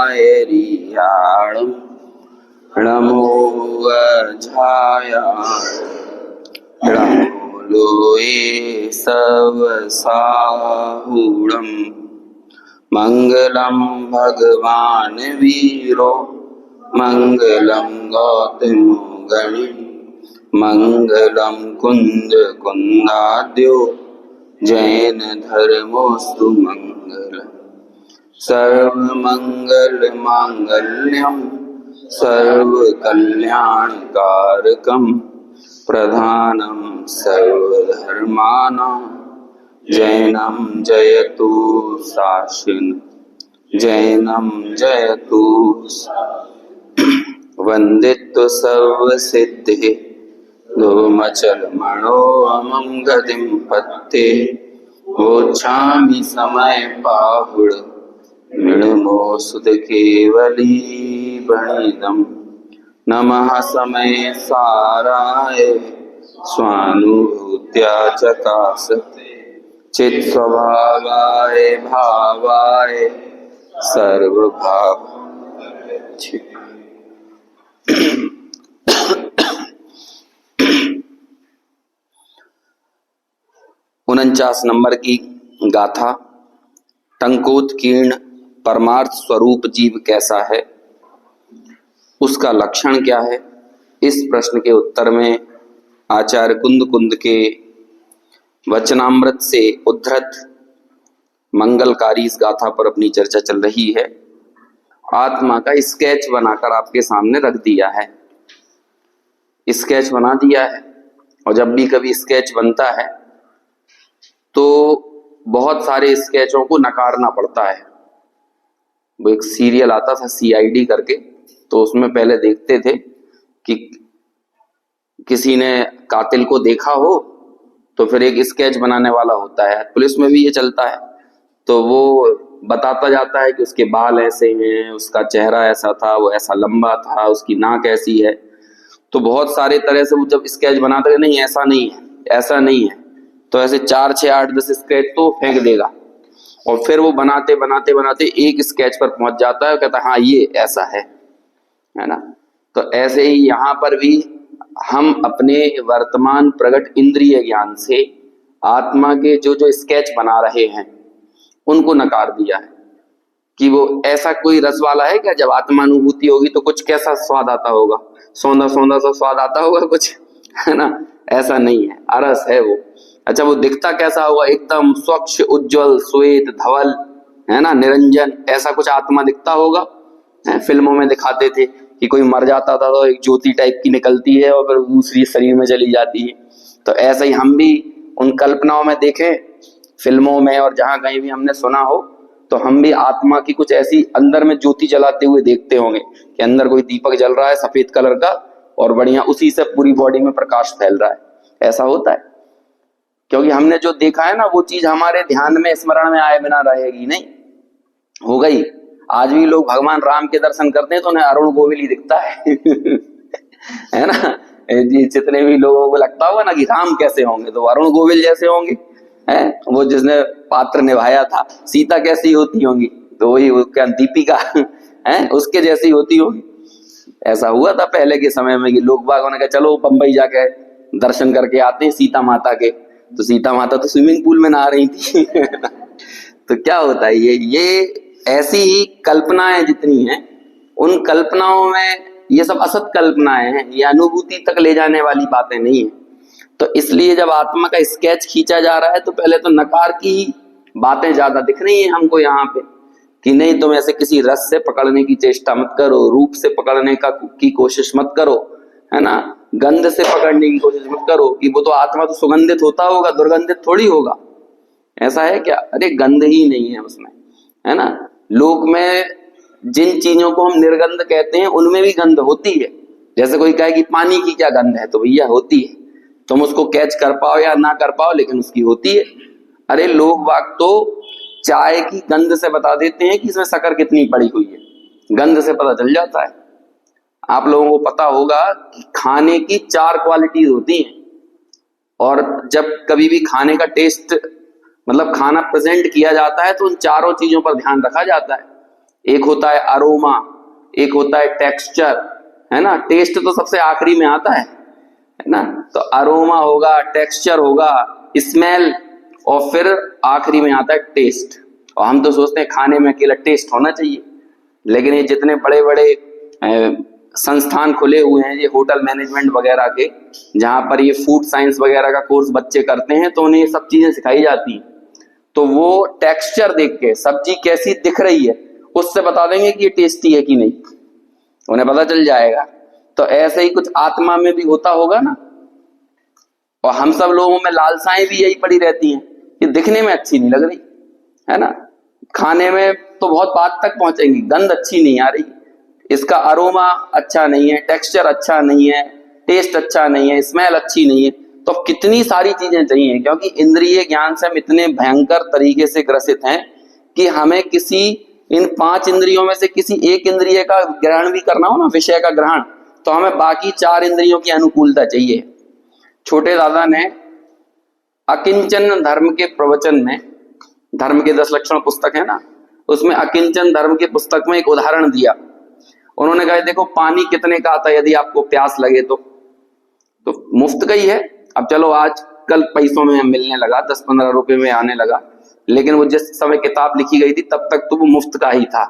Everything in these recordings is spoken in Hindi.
रियाणं नमो नमो लोये सवसाहुणं मंगलम भगवान वीरो मंगलम गौतमो गणि मंगलम कुंद कुंदाद्यो जैन धर्मोस्तु मंगल सर्वमंगल मांगल्यम सर्वकल्याणकारकम प्रधानम सर्वधर्माणां जैनम जयतु शासन जैनम जयतु वंदित्व सर्वसिद्धि धूमचलमणो अमं गतिं पत्ते वोच्छामि समय पाहुड मृणमो सुत केवली बणिदम् नमः समय साराय स्वानुभूत्या चकासते चित् स्वभावाय भावाय सर्वभाव 49 नंबर की गाथा। टंकोत्कीर्ण परमार्थ स्वरूप जीव कैसा है, उसका लक्षण क्या है, इस प्रश्न के उत्तर में आचार्य कुंद के वचनामृत से उद्धृत मंगलकारी इस गाथा पर अपनी चर्चा चल रही है। आत्मा का स्केच बनाकर आपके सामने रख दिया है, स्केच बना दिया है। और जब भी कभी स्केच बनता है तो बहुत सारे स्केचों को नकारना पड़ता है। वो एक सीरियल आता था CID करके, तो उसमें पहले देखते थे कि किसी ने कातिल को देखा हो तो फिर एक स्केच बनाने वाला होता है। पुलिस में भी ये चलता है, तो वो बताता जाता है कि उसके बाल ऐसे हैं, उसका चेहरा ऐसा था, वो ऐसा लंबा था, उसकी नाक ऐसी है। तो बहुत सारे तरह से वो जब स्केच बनाता है, नहीं ऐसा नहीं है, ऐसा नहीं है, तो ऐसे 4, 6, 8, 10 स्केच तो फेंक देगा। और फिर वो बनाते बनाते बनाते एक स्केच पर पहुंच जाता है, कहता है हाँ ये ऐसा है ना। तो ऐसे ही यहाँ पर भी हम अपने वर्तमान प्रकट इंद्रिय ज्ञान से आत्मा के जो जो स्केच बना रहे हैं उनको नकार दिया है कि वो ऐसा कोई रस वाला है क्या। जब आत्मानुभूति होगी तो कुछ कैसा स्वाद आता होगा, सौंधा सौंधा सा स्वाद आता होगा कुछ, है ना। ऐसा नहीं है, अरस है वो। अच्छा, वो दिखता कैसा होगा, एकदम स्वच्छ उज्जवल श्वेत धवल, है ना, निरंजन, ऐसा कुछ आत्मा दिखता होगा। फिल्मों में दिखाते थे कि कोई मर जाता था तो एक ज्योति टाइप की निकलती है और फिर दूसरी शरीर में चली जाती है। तो ऐसा ही हम भी उन कल्पनाओं में देखें, फिल्मों में और जहां कहीं भी हमने सुना हो, तो हम भी आत्मा की कुछ ऐसी अंदर में ज्योति जलाते हुए देखते होंगे कि अंदर कोई दीपक जल रहा है सफेद कलर का और बढ़िया उसी से पूरी बॉडी में प्रकाश फैल रहा है। ऐसा होता है क्योंकि हमने जो देखा है ना वो चीज हमारे ध्यान में स्मरण में आए बिना रहेगी नहीं, हो गई। आज भी लोग भगवान राम के दर्शन करते हैं तो उन्हें अरुण गोविल ही दिखता है है ना। जितने भी लोगों को लगता होगा ना कि राम कैसे होंगे, तो अरुण गोविल जैसे होंगे, है वो जिसने पात्र निभाया था। सीता कैसी होती होंगी, तो वही क्या दीपिका है उसके जैसी होती होगी। ऐसा हुआ था पहले के समय में कि लोग बागों ने कहा चलो बंबई जाके दर्शन करके आते हैं सीता माता के। तो सीता माता तो स्विमिंग पूल में नहा रही थी तो क्या होता है, ये ऐसी ही कल्पनाएं जितनी हैं, उन कल्पनाओं में ये सब असत कल्पनाएं हैं, ये अनुभूति तक ले जाने वाली बातें नहीं है। तो इसलिए जब आत्मा का स्केच खींचा जा रहा है तो पहले तो नकार की बातें ज्यादा दिख रही हैं हमको यहाँ पे कि नहीं तुम ऐसे किसी रस से पकड़ने की चेष्टा मत करो, रूप से पकड़ने की कोशिश मत करो, है ना, गंध से पकड़ने की कोशिश मत करो कि वो तो आत्मा तो सुगंधित होता होगा, दुर्गंधित थोड़ी होगा। ऐसा है क्या, अरे गंध ही नहीं है उसमें, है ना। लोक में जिन चीजों को हम निर्गंध कहते हैं उनमें भी गंध होती है। जैसे कोई कहे कि पानी की क्या गंध है, तो भैया होती है, तुम उसको कैच कर पाओ या ना कर पाओ लेकिन उसकी होती है। अरे लोग बाग तो चाय की गंध से बता देते हैं कि इसमें शक्कर कितनी पड़ी हुई है, गंध से पता चल जाता है। आप लोगों को पता होगा कि खाने की 4 क्वालिटीज होती हैं, और जब कभी भी खाने का टेस्ट मतलब खाना प्रेजेंट किया जाता है तो उन चारों चीजों पर ध्यान रखा जाता है। एक होता है अरोमा, एक होता है टेक्सचर, है ना। टेस्ट तो सबसे आखिरी में आता है ना। तो अरोमा होगा, टेक्सचर होगा, स्मेल, और फिर आखिरी में आता है टेस्ट। और हम तो सोचते हैं खाने में अकेला टेस्ट होना चाहिए, लेकिन ये जितने बड़े बड़े संस्थान खुले हुए हैं, ये होटल मैनेजमेंट वगैरह के, जहां पर ये फूड साइंस वगैरह का कोर्स बच्चे करते हैं, तो उन्हें ये सब चीजें सिखाई जाती हैं। तो वो टेक्सचर देख के सब्जी कैसी दिख रही है उससे बता देंगे कि ये टेस्टी है कि नहीं, उन्हें पता चल जाएगा। तो ऐसे ही कुछ आत्मा में भी होता होगा ना। और हम सब लोगों में लालसाएं भी यही पड़ी रहती हैं कि दिखने में अच्छी नहीं लग रही, है ना, खाने में तो बहुत बात तक पहुंचेंगी, गंध अच्छी नहीं आ रही, इसका अरोमा अच्छा नहीं है, टेक्सचर अच्छा नहीं है, टेस्ट अच्छा नहीं है, स्मेल अच्छी नहीं है। तो कितनी सारी चीजें चाहिए, क्योंकि इंद्रिय ज्ञान से हम इतने भयंकर तरीके से ग्रसित हैं कि हमें किसी इन 5 इंद्रियों में से किसी एक इंद्रिय का ग्रहण भी करना हो ना, विषय का ग्रहण, तो हमें बाकी 4 इंद्रियों की अनुकूलता चाहिए। छोटे दादा ने अकिंचन धर्म के प्रवचन में, धर्म के 10 लक्षण पुस्तक है ना, उसमें अकिंचन धर्म के पुस्तक में एक उदाहरण दिया। उन्होंने कहा देखो पानी कितने का आता है यदि आपको प्यास लगे तो मुफ्त का ही है। अब चलो आज कल पैसों में मिलने लगा, 10-15 रुपए में आने लगा, लेकिन वो जिस समय किताब लिखी गई थी तब तक तो वो मुफ्त का ही था।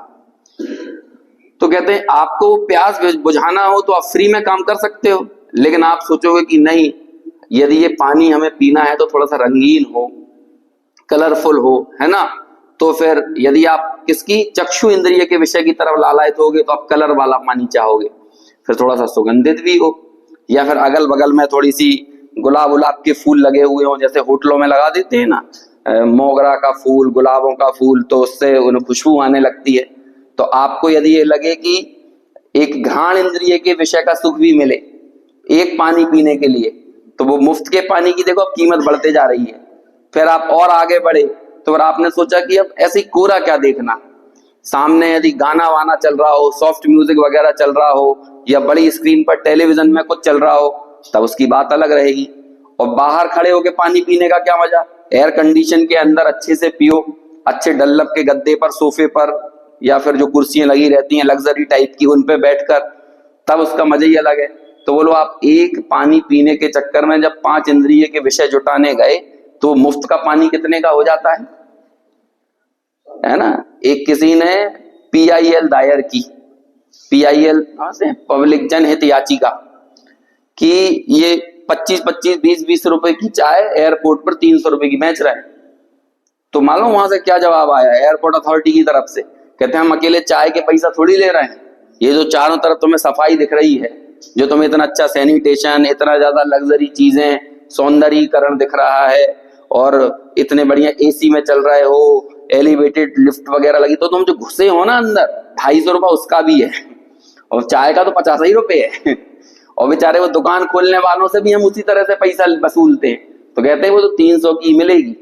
तो कहते हैं आपको प्यास बुझाना हो तो आप फ्री में काम कर सकते हो, लेकिन आप सोचोगे कि नहीं, यदि ये पानी हमें पीना है तो थोड़ा सा रंगीन हो, कलरफुल हो, है ना। तो फिर यदि आप किसकी चक्षु इंद्रिय के विषय की तरफ लालायित होगे तो आप कलर वाला पानी चाहोगे, फिर थोड़ा सा सुगंधित भी हो, या फिर अगल बगल में थोड़ी सी गुलाब उलाब के फूल लगे हुए हो, जैसे होटलों में लगा देते हैं ना, मोगरा का फूल, गुलाबों का फूल, तो उससे उन्हें खुशबू आने लगती है। तो आपको यदि ये लगे कि एक घ्राण इंद्रिय के विषय का सुख भी मिले एक पानी पीने के लिए, तो वो मुफ्त के पानी की देखो अब कीमत बढ़ते जा रही है। फिर आप और आगे बढ़े तो फिर आपने सोचा कि अब ऐसे कोरा क्या देखना, सामने यदि गाना वाना चल रहा हो, सॉफ्ट म्यूजिक वगैरह चल रहा हो, या बड़ी स्क्रीन पर टेलीविजन में कुछ चल रहा हो, तब उसकी बात अलग रहेगी। और बाहर खड़े होके पानी पीने का क्या मजा, एयर कंडीशन के अंदर अच्छे से पियो, अच्छे डल्लप के गद्दे पर, सोफे पर, या फिर जो कुर्सियां लगी रहती हैं लग्जरी टाइप की, उन पे बैठकर, तब उसका मजा ही अलग है। तो बोलो आप एक पानी पीने के चक्कर में जब 5 इंद्रिय के विषय जुटाने गए तो मुफ्त का पानी कितने का हो जाता है ना। एक किसी ने PIL दायर की, PIL पब्लिक जनहित याचिका, कि ये 25-25, 20-20 रुपए की चाय एयरपोर्ट पर 300 रुपए की बेच रहे हैं। तो मालूम वहां से क्या जवाब आया एयरपोर्ट अथॉरिटी की तरफ से, कहते हैं हम अकेले चाय के पैसा थोड़ी ले रहे हैं, ये जो चारों तरफ तुम्हें सफाई दिख रही है, जो तुम्हें इतना अच्छा सैनिटेशन, इतना ज्यादा लग्जरी चीजें, सौंदर्यीकरण दिख रहा है, और इतने बढ़िया AC में चल रहे हो, एलिवेटेड लिफ्ट वगैरह लगी, तो तुम जो घुसे हो ना अंदर, 250 रुपए उसका भी है, और चाय का तो 50 ही रुपए है। और बेचारे वो दुकान खोलने वालों से भी हम उसी तरह से पैसा वसूलते हैं। तो कहते हैं वो तो 300 की मिलेगी,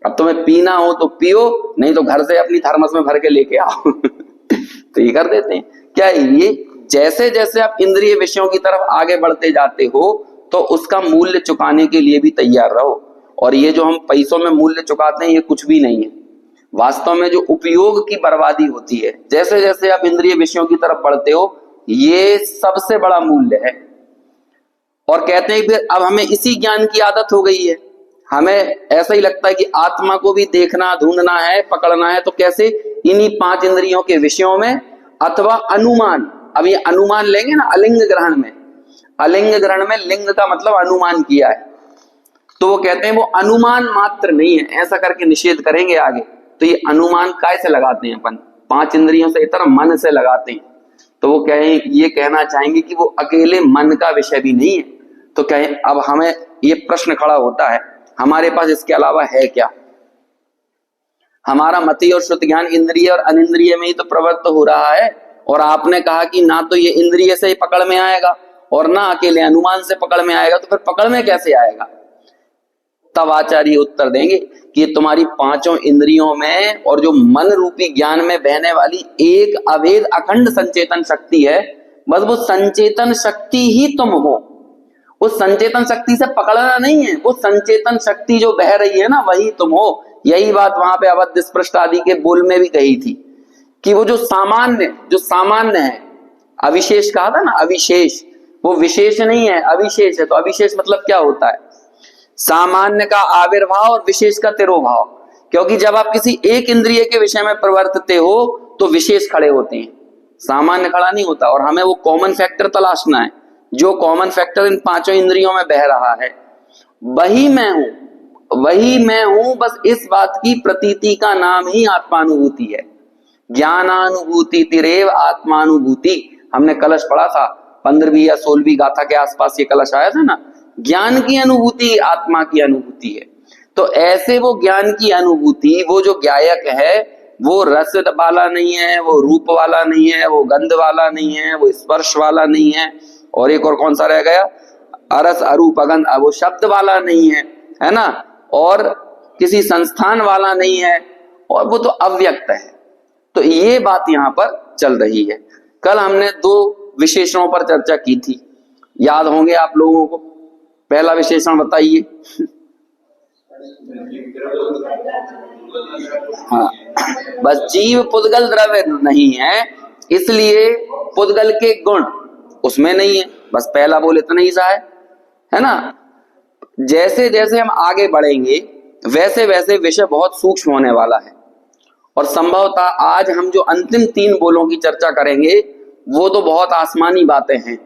अब तुम्हें पीना हो तो पियो, नहीं तो घर से अपनी थर्मस में भर के लेके आओ। तो ये कर देते हैं। क्या ये जैसे जैसे आप इंद्रिय विषयों की तरफ आगे बढ़ते जाते हो तो उसका मूल्य चुकाने के लिए भी तैयार रहो। और ये जो हम पैसों में मूल्य चुकाते हैं ये कुछ भी नहीं है, वास्तव में जो उपयोग की बर्बादी होती है, जैसे जैसे आप इंद्रिय विषयों की तरफ बढ़ते हो, ये सबसे बड़ा मूल्य है। और कहते हैं फिर अब हमें इसी ज्ञान की आदत हो गई है, हमें ऐसा ही लगता है कि आत्मा को भी देखना, ढूंढना है, पकड़ना है। तो कैसे, इन्हीं 5 इंद्रियों के विषयों में, अथवा अनुमान। अब ये अनुमान लेंगे ना अलिंग ग्रहण में, अलिंग ग्रहण में लिंग का मतलब अनुमान किया है, तो वो कहते हैं वो अनुमान मात्र नहीं है, ऐसा करके निषेध करेंगे आगे। तो ये अनुमान कैसे लगाते हैं अपन, 5 इंद्रियों से इतना मन से लगाते हैं। तो वो कहें, ये कहना चाहेंगे कि वो अकेले मन का विषय भी नहीं है। तो कहें अब हमें ये प्रश्न खड़ा होता है, हमारे पास इसके अलावा है क्या। हमारा मति और श्रुत ज्ञान इंद्रिय और अनिंद्रिय में ही तो प्रवृत्त हो रहा है, और आपने कहा कि ना तो ये इंद्रिय से ही पकड़ में आएगा और ना अकेले अनुमान से पकड़ में आएगा, तो फिर पकड़ में कैसे आएगा। तब आचार्य उत्तर देंगे कि तुम्हारी 5 इंद्रियों में और जो मन रूपी ज्ञान में बहने वाली एक अभेद अखंड संचेतन शक्ति है, बस वो संचेतन शक्ति ही तुम हो। उस संचेतन शक्ति से पकड़ना नहीं है, वो संचेतन शक्ति जो बह रही है ना, वही तुम हो। यही बात वहां पे अवध स्पृष्ट आदि के बोल में भी कही थी कि वो जो सामान्य है, अविशेष कहा था ना, अविशेष, वो विशेष नहीं है, अविशेष है। तो अविशेष मतलब क्या होता है? सामान्य का आविर्भाव और विशेष का तिरोभाव। क्योंकि जब आप किसी एक इंद्रिय के विषय में प्रवर्तते हो तो विशेष खड़े होते हैं, सामान्य खड़ा नहीं होता। और हमें वो कॉमन फैक्टर तलाशना है, जो कॉमन फैक्टर इन पांचों इंद्रियों में बह रहा है, वही मैं हूं। बस इस बात की प्रतीति का नाम ही आत्मानुभूति है। ज्ञानानुभूति तिरेव आत्मानुभूति, हमने कलश पढ़ा था 15वीं या 16वीं गाथा के आसपास ये कलश आया था ना। ज्ञान की अनुभूति आत्मा की अनुभूति है। तो ऐसे वो ज्ञान की अनुभूति, वो जो ज्ञायक है, वो रस वाला नहीं है, वो रूप वाला नहीं है, वो गंध वाला नहीं है, वो स्पर्श वाला नहीं है, और एक और कौन सा रह गया, अरस अरूप अगंध, वो शब्द वाला नहीं है ना, और किसी संस्थान वाला नहीं है, और वो तो अव्यक्त है। तो ये बात यहां पर चल रही है। कल हमने 2 विशेषणों पर चर्चा की थी, याद होंगे आप लोगों को। पहला विशेषण बताइए। हाँ, बस जीव पुद्गल द्रव्य नहीं है, इसलिए पुद्गल के गुण उसमें नहीं है। बस पहला बोल इतना ही सा है ना। जैसे जैसे हम आगे बढ़ेंगे वैसे वैसे विषय बहुत सूक्ष्म होने वाला है, और संभवतः आज हम जो अंतिम 3 बोलों की चर्चा करेंगे वो तो बहुत आसमानी बातें हैं।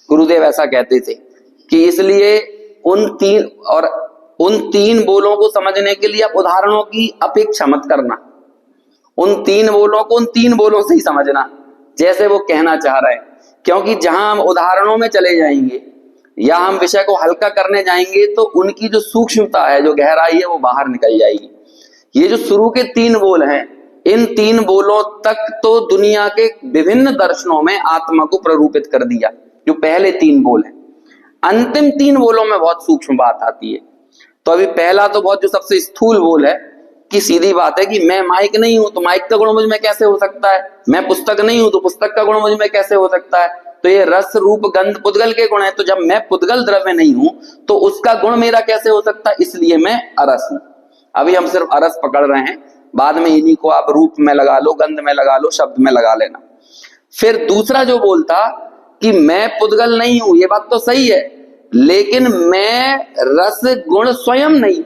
गुरुदेव ऐसा कहते थे कि इसलिए उन 3 बोलों को समझने के लिए आप उदाहरणों की अपेक्षा मत करना। उन 3 बोलों को उन 3 बोलों से ही समझना जैसे वो कहना चाह रहे हैं। क्योंकि जहां हम उदाहरणों में चले जाएंगे या हम विषय को हल्का करने जाएंगे तो उनकी जो सूक्ष्मता है, जो गहराई है, वो बाहर निकल जाएगी। ये जो शुरू के 3 बोल हैं, इन 3 बोलों तक तो दुनिया के विभिन्न दर्शनों में आत्मा को प्ररूपित कर दिया, जो पहले 3 बोल हैं। अंतिम 3 बोलों में बहुत सूक्ष्म बात आती है। तो अभी पहला तो बहुत जो सबसे स्थूल बोल है कि सीधी बात है कि मैं माइक नहीं हूं तो माइक का गुण मुझ में कैसे हो सकता है, मैं पुस्तक नहीं हूं तो पुस्तक का गुण मुझ में कैसे हो सकता है। तो ये रस रूप गंध पुद्गल के गुण है, तो जब मैं पुद्गल द्रव्य नहीं हूं तो उसका गुण मेरा कैसे हो सकता है, इसलिए मैं अरस हूं। अभी हम सिर्फ अरस पकड़ रहे हैं, बाद में इन्हीं को आप रूप में लगा लो, गंध में लगा लो, शब्द में लगा लेना। फिर दूसरा जो बोलता कि मैं पुद्गल नहीं हूं, ये बात तो सही है, लेकिन मैं रस गुण स्वयं नहीं।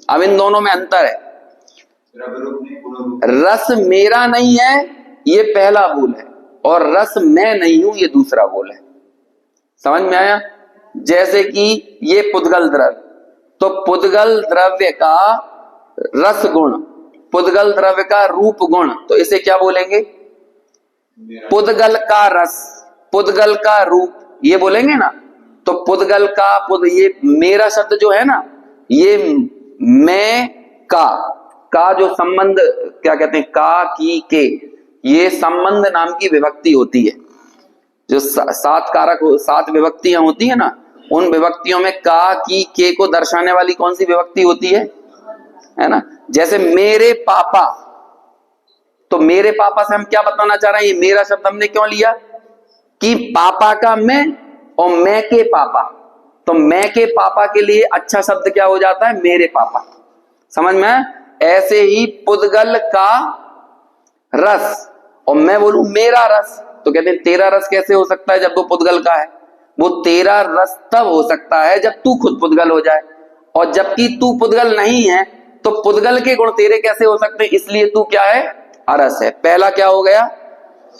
अब इन दोनों में अंतर है। रस मेरा नहीं है ये पहला बोल है, और रस मैं नहीं हूं ये दूसरा बोल है। समझ में आया? जैसे कि ये पुद्गल द्रव्य, तो पुद्गल द्रव्य का रस गुण, पुद्गल द्रव्य का रूप गुण, तो इसे क्या बोलेंगे? पुद्गल का रस, पुद्गल का रूप, ये बोलेंगे ना। तो पुद्गल का ये मेरा शब्द जो है ना, ये मैं का जो संबंध, क्या कहते हैं, का की के, ये संबंध नाम की विभक्ति होती है। जो 7 कारक 7 विभक्तियां होती है ना, उन विभक्तियों में का की के को दर्शाने वाली कौन सी विभक्ति होती है ना। जैसे मेरे पापा, तो मेरे पापा से हम क्या बताना चाह रहे हैं, ये मेरा शब्द हमने क्यों लिया कि पापा का मैं और मैं के पापा, तो मैं के पापा के लिए अच्छा शब्द क्या हो जाता है, मेरे पापा। समझ में? ऐसे ही पुद्गल का रस और मैं बोलूं मेरा रस, तो कहते हैं तेरा रस कैसे हो सकता है जब वो पुद्गल का है। वो तेरा रस तब हो सकता है जब तू खुद पुद्गल हो जाए, और जबकि तू पुद्गल नहीं है तो पुद्गल के गुण तेरे कैसे हो सकते हैं, इसलिए तू क्या है, अरस है। पहला क्या हो गया,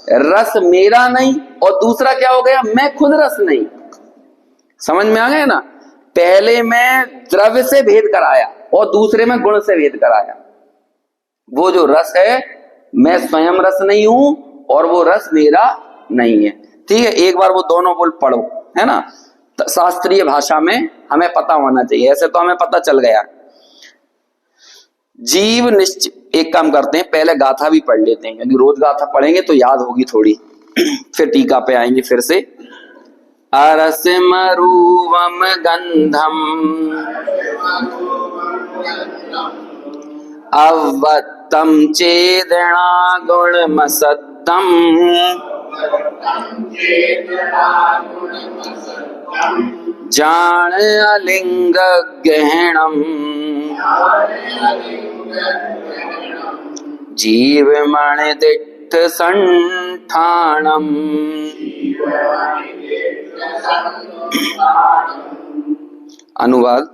रस मेरा नहीं, और दूसरा क्या हो गया, मैं खुद रस नहीं। समझ में आ गया ना? पहले मैं द्रव्य से भेद कराया और दूसरे में गुण से भेद कराया। वो जो रस है, मैं स्वयं रस नहीं हूं और वो रस मेरा नहीं है। ठीक है, एक बार वो दोनों बोल पढ़ो, है ना। शास्त्रीय भाषा में हमें पता होना चाहिए, ऐसे तो हमें पता चल गया। जीव निश्चित, एक काम करते हैं, पहले गाथा भी पढ़ लेते हैं, क्योंकि रोज गाथा पढ़ेंगे तो याद होगी थोड़ी। फिर टीका पे आएंगे फिर से। अरसिमरूवम गंधम अवत्तम चेदना गुणमसत्तम जान अलिंग गहणम जीव मणि संठाणम। अनुवाद,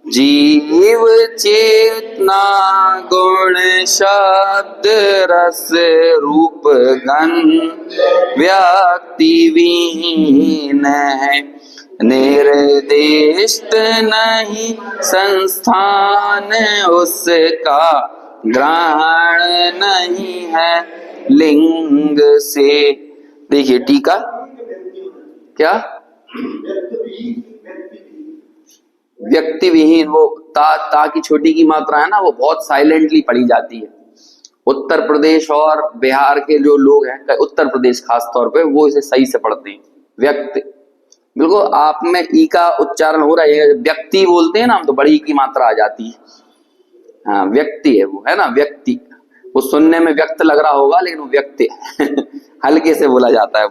जीव चेतना गुण शब्द रस रूप गंध व्यक्ति विहीन है, निर्दिष्ट नहीं संस्थान उसका ग्रहण नहीं है लिंग से। देखिए टीका, क्या व्यक्ति विहीन, वो ता की छोटी की मात्रा है ना, वो बहुत साइलेंटली पढ़ी जाती है। उत्तर प्रदेश और बिहार के जो लोग हैं, उत्तर प्रदेश खास तौर पे, वो इसे सही से पढ़ते हैं। व्यक्ति, बिल्कुल आप में ई का उच्चारण हो रहा है, व्यक्ति बोलते हैं ना हम तो बड़ी की मात्रा आ जाती है। हाँ व्यक्ति है वो, है ना व्यक्ति, वो सुनने में व्यक्त लग रहा होगा लेकिन वो व्यक्ति हल्के से बोला जाता है।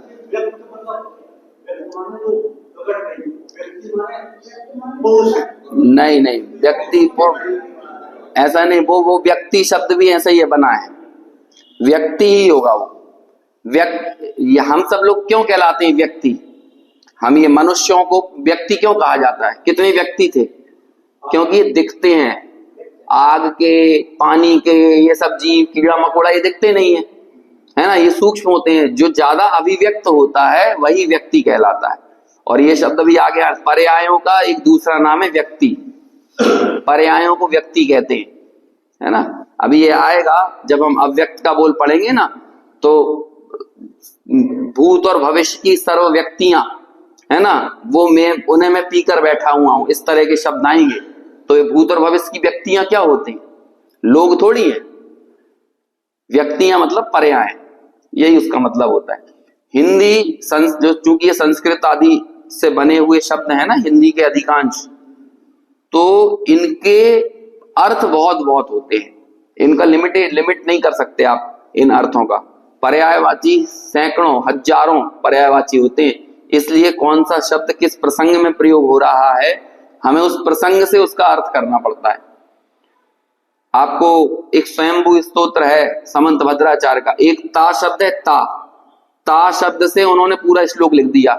नहीं नहीं, व्यक्ति को ऐसा नहीं, वो व्यक्ति शब्द भी ऐसा ही बना है, व्यक्ति ही होगा वो। व्यक्ति, हम सब लोग क्यों कहलाते हैं व्यक्ति? हम ये मनुष्यों को व्यक्ति क्यों कहा जाता है? कितने व्यक्ति थे? क्योंकि ये दिखते हैं, आग के, पानी के, ये सब जीव, कीड़ा मकोड़ा, ये दिखते नहीं है ना, ये सूक्ष्म होते हैं। जो ज्यादा अभिव्यक्त होता है वही व्यक्ति कहलाता है। और ये शब्द भी आ गया, पर्यायों का एक दूसरा नाम है व्यक्ति, पर्यायों को व्यक्ति कहते हैं, है ना। अभी ये आएगा जब हम अव्यक्त का बोल पढ़ेंगे ना, तो भूत और भविष्य की सर्व व्यक्तियां, है ना, वो उन्हें मैं पीकर बैठा हुआ हूं, इस तरह के शब्द आएंगे। तो ये भूत और भविष्य की व्यक्तियां क्या होती हैं? लोग थोड़ी हैं। व्यक्तियां मतलब पर्याय, यही उसका मतलब होता है। हिंदी जो चूंकि ये संस्कृत आदि से बने हुए शब्द है ना, हिंदी के अधिकांश, तो इनके अर्थ बहुत बहुत होते हैं, इनका लिमिट नहीं कर सकते आप इन अर्थों का। पर्यायवाची सैकड़ों हजारों पर्यायवाची होते हैं, इसलिए कौन सा शब्द किस प्रसंग में प्रयोग हो रहा है, हमें उस प्रसंग से उसका अर्थ करना पड़ता है। आपको एक स्वयंभू स्तोत्र है समंत भद्राचार्य का, एक ता शब्द है, ता शब्द से उन्होंने पूरा श्लोक लिख दिया,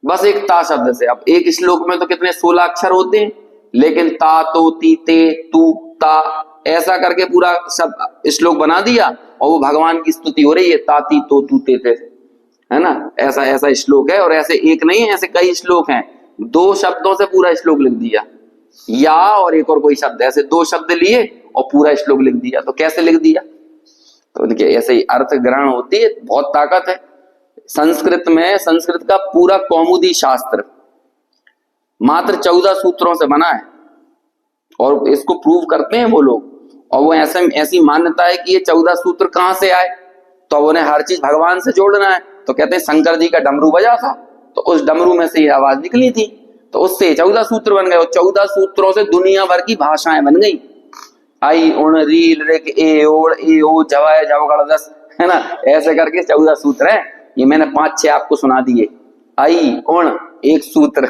बस एक ता शब्द से। अब एक श्लोक में तो कितने 16 अक्षर होते हैं, लेकिन ता, तो, ती, ते, तू, ता, ऐसा करके पूरा शब्द श्लोक बना दिया, और वो भगवान की स्तुति हो रही है, ताती तो तू ते, है ना। ऐसा श्लोक है, और ऐसे एक नहीं है, ऐसे कई श्लोक हैं। 2 शब्दों से पूरा श्लोक लिख दिया, या और एक और कोई शब्द, ऐसे 2 शब्द लिए और पूरा श्लोक लिख दिया। तो कैसे लिख दिया? तो उनके ऐसे ही अर्थ ग्रहण होती है, बहुत ताकत है संस्कृत में। संस्कृत का पूरा कौमुदी शास्त्र मात्र 14 सूत्रों से बना है, और इसको प्रूव करते हैं वो लोग। और वो ऐसी मान्यता है कि ये 14 सूत्र कहां से आए, तो उन्हें हर चीज भगवान से जोड़ना है। तो कहते हैं शंकर जी का डमरू बजा था, तो उस डमरू में से ये आवाज निकली थी, तो उससे 14 सूत्र बन गए। और 14 सूत्रों से दुनिया भर की भाषाएं बन गई। आई उण रील रिक ए ओड़ ए ओ जवाय जवगढ़ दस, है ना, ऐसे करके 14 सूत्र हैं। ये मैंने 5-6 आपको सुना दिए। आई उण एक सूत्र,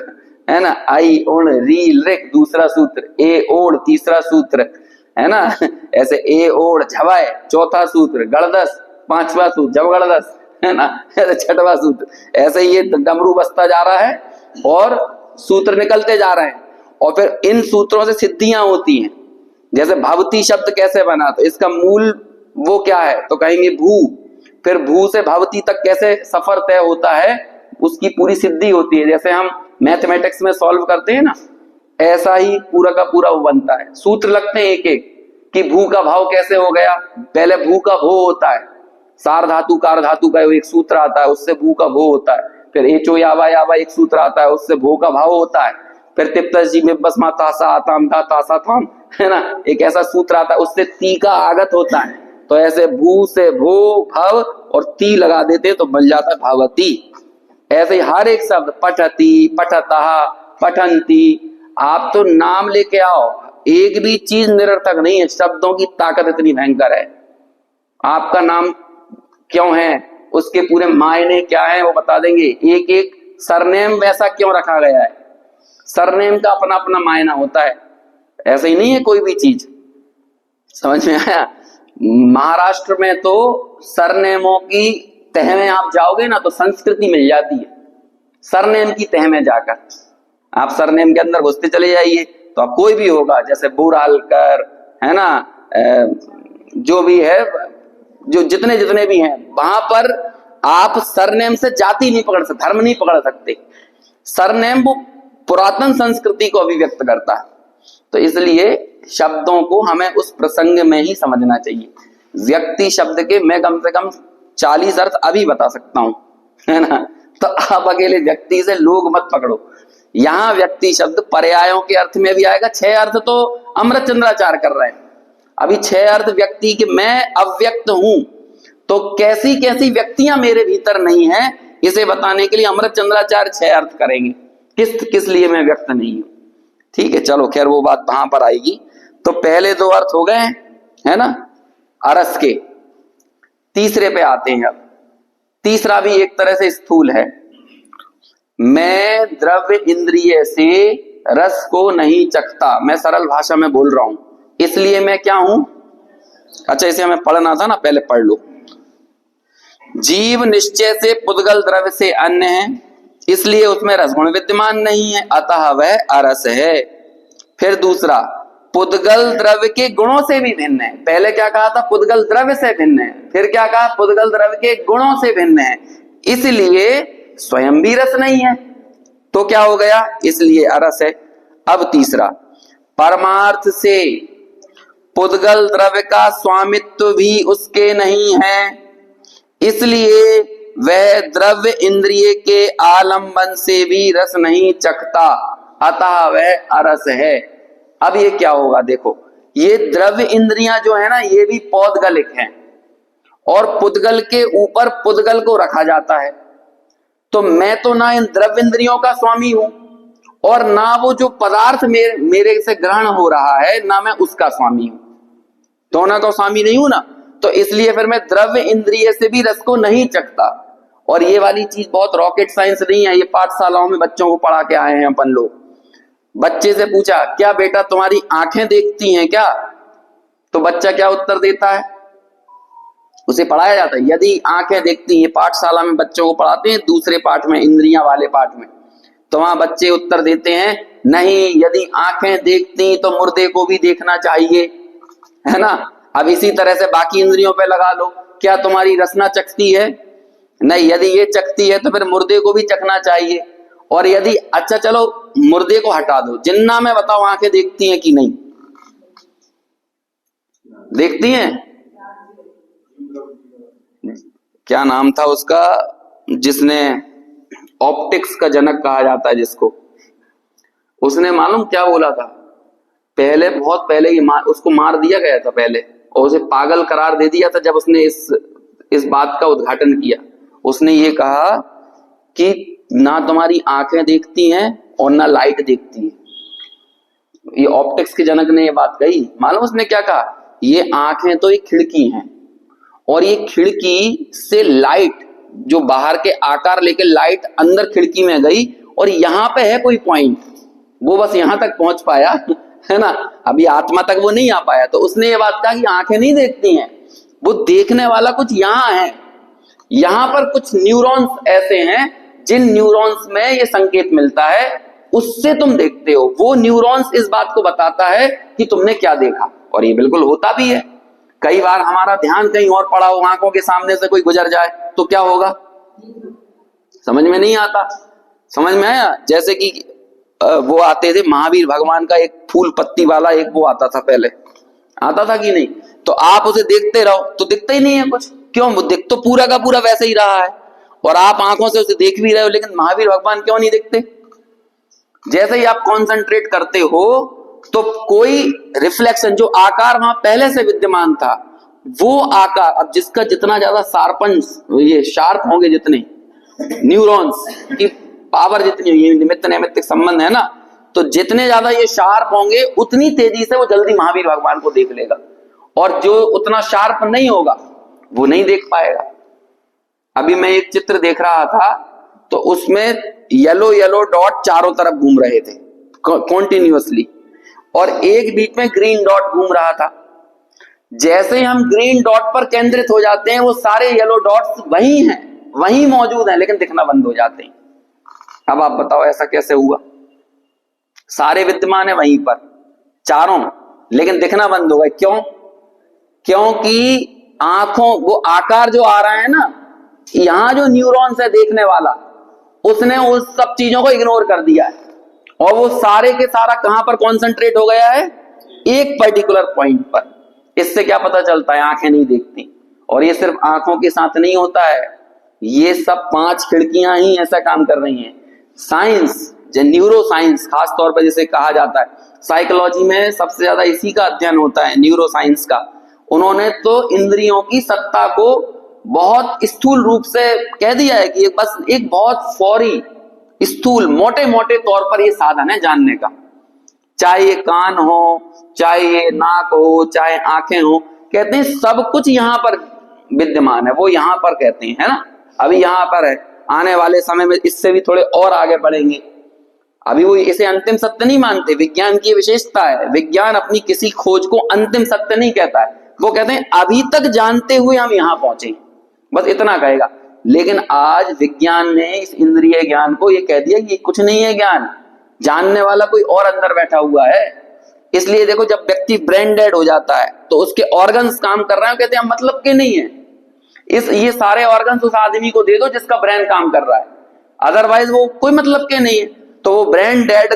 है ना, आई उण रील रिक दूसरा सूत्र, ए ओड़ तीसरा सूत्र, है ना, ऐसे ए ओड़ झवाय चौथा सूत्र, गढ़दस 5वां सूत्र, जवगढ़दस, है ना, ऐसे 6वां सूत्र। ऐसे ये डमरू बसता जा रहा है और सूत्र निकलते जा रहे हैं। और फिर इन सूत्रों से सिद्धियां होती हैं। जैसे भवती शब्द कैसे बना, तो इसका मूल वो क्या है, तो कहेंगे भू। फिर भू से भवती तक कैसे सफर तय होता है, उसकी पूरी सिद्धि होती है। जैसे हम मैथमेटिक्स में सॉल्व करते हैं ना, ऐसा ही पूरा का पूरा वो बनता है। सूत्र लगते हैं एक एक, कि भू का भाव कैसे हो गया। पहले भू का भो होता है, सार धातु कार धातु का एक सूत्र आता है, उससे भू का भो होता है। फिर एचो यावा यावा एक सूत्र आता है, उससे भो का भाव होता है। फिर तिप्तस जी में बस माता सा आताम था तासा थाम, है ना, एक ऐसा सूत्र आता है, उससे ती का आगत होता है। तो ऐसे भू से भो भव और ती लगा देते तो बन जाता है भावती। ऐसे ही हर एक शब्द, पठती पठतः पठंती, आप तो नाम लेके आओ, एक भी चीज निरर्थक नहीं है। शब्दों की ताकत इतनी भयंकर है। आपका नाम क्यों है, उसके पूरे मायने क्या है वो बता देंगे। एक एक सरनेम वैसा क्यों रखा गया है, सरनेम का अपना अपना मायना होता है। ऐसा ही नहीं है कोई भी चीज, समझ में आया। महाराष्ट्र में तो सरनेमों की तह में आप जाओगे ना तो संस्कृति मिल जाती है। सरनेम की तह में जाकर आप सरनेम के अंदर घुसते चले जाइए तो आप कोई भी होगा, जैसे बुरालकर है ना, जो भी है, जो जितने जितने भी हैं, वहां पर आप सरनेम से जाति नहीं पकड़ सकते, धर्म नहीं पकड़ सकते। सरनेम वो पुरातन संस्कृति को अभिव्यक्त करता है। तो इसलिए शब्दों को हमें उस प्रसंग में ही समझना चाहिए। व्यक्ति शब्द के मैं कम से कम 40 अर्थ अभी बता सकता हूं, है ना। तो आप अकेले व्यक्ति से लोग मत पकड़ो। यहां व्यक्ति शब्द पर्यायों के अर्थ में भी आएगा। 6 अर्थ तो अमृत चंद्राचार्य कर रहे हैं। अभी 6 अर्थ व्यक्ति के, मैं अव्यक्त हूं तो कैसी कैसी व्यक्तियां मेरे भीतर नहीं है, इसे बताने के लिए अमृत चंद्राचार्य 6 अर्थ करेंगे, किस किस लिए मैं व्यक्त नहीं हूं। ठीक है, चलो खैर वो बात वहां पर आएगी। तो पहले 2 अर्थ हो गए, है ना, अरस के। तीसरे पे आते हैं। अब तीसरा भी एक तरह से स्थूल है। मैं द्रव्य इंद्रिय से रस को नहीं चखता। मैं सरल भाषा में बोल रहा हूं, इसलिए मैं क्या हूं। अच्छा, इसे हमें पढ़ना था ना, पहले पढ़ लो। जीव निश्चय से पुद्गल द्रव्य से अन्य है, इसलिए उसमें रसगुण विद्यमान नहीं है, अतः वह अरस है। फिर दूसरा, पुद्गल द्रव्य के गुणों से भी भिन्न है। पहले क्या कहा था, पुद्गल द्रव्य से भिन्न है। फिर क्या कहा, पुद्गल द्रव्य के गुणों से भिन्न है, इसलिए स्वयं भी रस नहीं है। तो क्या हो गया, इसलिए अरस है। अब तीसरा, परमार्थ से पुद्गल द्रव्य का स्वामित्व भी उसके नहीं है, इसलिए वह द्रव्य इंद्रिय के आलंबन से भी रस नहीं चखता, अतः वह अरस है। अब ये क्या होगा, देखो, ये द्रव्य इंद्रियां जो है ना, ये भी पौद्गलिक हैं और पुद्गल के ऊपर पुद्गल को रखा जाता है। तो मैं तो ना इन द्रव्य इंद्रियों का स्वामी हूं और ना वो जो पदार्थ मेरे से ग्रहण हो रहा है, ना मैं उसका स्वामी हूं। दोनों का स्वामी नहीं हूं ना, तो इसलिए फिर मैं द्रव्य इंद्रिय से भी रस को नहीं चखता। और ये वाली चीज बहुत रॉकेट साइंस नहीं है, ये पाठशालाओं में बच्चों को पढ़ा के आए हैं अपन लोग। बच्चे से पूछा, क्या बेटा तुम्हारी आंखें देखती हैं क्या, तो बच्चा क्या उत्तर देता है, उसे पढ़ाया जाता है यदि आंखें देखती हैं। पाठशाला में बच्चों को पढ़ाते हैं, दूसरे पाठ में, इंद्रियां वाले पाठ में, तो वहां बच्चे उत्तर देते हैं, नहीं, यदि आंखें देखती तो मुर्दे को भी देखना चाहिए, है ना। अब इसी तरह से बाकी इंद्रियों पे लगा लो, क्या तुम्हारी रसना चखती है, नहीं, यदि ये चखती है तो फिर मुर्दे को भी चखना चाहिए। और यदि, अच्छा चलो मुर्दे को हटा दो, जिन्ना में बताओ आंखें देखती हैं कि नहीं देखती हैं। क्या नाम था उसका, जिसने ऑप्टिक्स का जनक कहा जाता है जिसको, उसने मालूम क्या बोला था, पहले, बहुत पहले ही उसको मार दिया गया था पहले, और उसे पागल करार दे दिया था जब उसने इस बात का उद्घाटन किया। उसने ये कहा कि ना तुम्हारी आंखें देखती हैं और ना लाइट देखती है। ये ऑप्टिक्स के जनक ने ये बात कही। मालूम उसने क्या कहा, ये आंखें तो एक खिड़की हैं और ये खिड़की से लाइट, जो बाहर के आकार लेके लाइट अंदर खिड़की में गई और यहां पे है कोई पॉइंट, वो बस यहां तक पहुंच पाया, है ना, अभी आत्मा तक वो नहीं आ पाया। तो उसने ये बात कहा कि आंखें नहीं देखती हैं, वो देखने वाला कुछ यहां है, यहां पर कुछ न्यूरॉन्स ऐसे हैं जिन न्यूरॉन्स में ये संकेत मिलता है, उससे तुम देखते हो। वो न्यूरॉन्स इस बात को बताता है कि तुमने क्या देखा, और ये बिल्कुल होता भी है। कई बार हमारा ध्यान कहीं और पड़ा हो, आंखों के सामने से कोई गुजर जाए तो क्या होगा, समझ में नहीं आता। समझ में आया, जैसे कि वो आते थे महावीर भगवान का एक फूल पत्ती वाला एक वो आता था, पहले आता था कि नहीं, तो आप उसे देखते रहो तो दिखता ही नहीं है कुछ, क्यों, वो दिख तो पूरा का पूरा वैसे ही रहा है और आप आंखों से उसे देख भी रहे हो, लेकिन महावीर भगवान क्यों नहीं दिखते। जैसे ही आप कॉन्सेंट्रेट करते हो तो कोई रिफ्लेक्शन, जो आकार वहां पहले से विद्यमान था, वो आकार, अब जिसका जितना ज्यादा शार्पन, ये शार्प होंगे, जितने न्यूरॉन्स की पावर जितनी, ये निमित्त नैमित्तिक संबंध है ना, तो जितने ज्यादा ये शार्प होंगे उतनी तेजी से वो जल्दी महावीर भगवान को देख लेगा, और जो उतना शार्प नहीं होगा वो नहीं देख पाएगा। अभी मैं एक चित्र देख रहा था तो उसमें येलो येलो डॉट चारों तरफ घूम रहे थे कॉन्टिन्यूअसली, और एक बीच में ग्रीन डॉट घूम रहा था। जैसे ही हम ग्रीन डॉट पर केंद्रित हो जाते हैं वो सारे येलो डॉट्स वही हैं, वही मौजूद हैं, लेकिन दिखना बंद हो जाते हैं। अब आप बताओ ऐसा कैसे हुआ? सारे विद्यमान है वहीं पर चारों, लेकिन दिखना बंद हो गए। क्यों? क्योंकि आंखों वो आकार जो आ रहा है ना, यहां जो न्यूरॉन्स है देखने वाला, उसने उस सब चीजों को इग्नोर कर दिया है और वो सारे के सारा कहां पर कॉन्सेंट्रेट हो गया है? एक पर्टिकुलर पॉइंट पर। इससे क्या पता चलता है? आंखें नहीं देखती। और ये सिर्फ आंखों के साथ नहीं होता है, ये सब 5 खिड़कियां ही ऐसा काम कर रही हैं। साइंस, जो न्यूरो साइंस खास तौर पर जिसे कहा जाता है, साइकोलॉजी में सबसे ज्यादा इसी का अध्ययन होता है, न्यूरो साइंस का। उन्होंने तो इंद्रियों की सत्ता को बहुत स्थूल रूप से कह दिया है कि बस एक बहुत फौरी स्थूल मोटे मोटे तौर पर ये साधन है जानने का। चाहे ये कान हो, चाहे ये नाक हो, चाहे आंखें हो, कहते हैं सब कुछ यहां पर विद्यमान है। वो यहां पर कहते हैं, है ना, अभी यहां पर है। आने वाले समय में इससे भी थोड़े और आगे बढ़ेंगे। अभी वो इसे अंतिम सत्य नहीं मानते। विज्ञान की विशेषता है, विज्ञान अपनी किसी खोज को अंतिम सत्य नहीं कहता है, वो कहते हैं अभी तक जानते हुए हम यहां पहुंचे, बस इतना कहेगा। लेकिन आज विज्ञान ने इस इंद्रिय ज्ञान को ये कह दिया कि कुछ नहीं है ज्ञान, जानने वाला कोई और अंदर बैठा हुआ है। इसलिए देखो, जब व्यक्ति ब्रेन डेड हो जाता है तो उसके ऑर्गन्स काम कर रहे हैं, कहते हैं मतलब के नहीं है, ये सारे ऑर्गन्स उस आदमी को दे दो जिसका ब्रेन काम कर रहा है, अदरवाइज वो कोई मतलब के नहीं है। तो वो ब्रेन डेड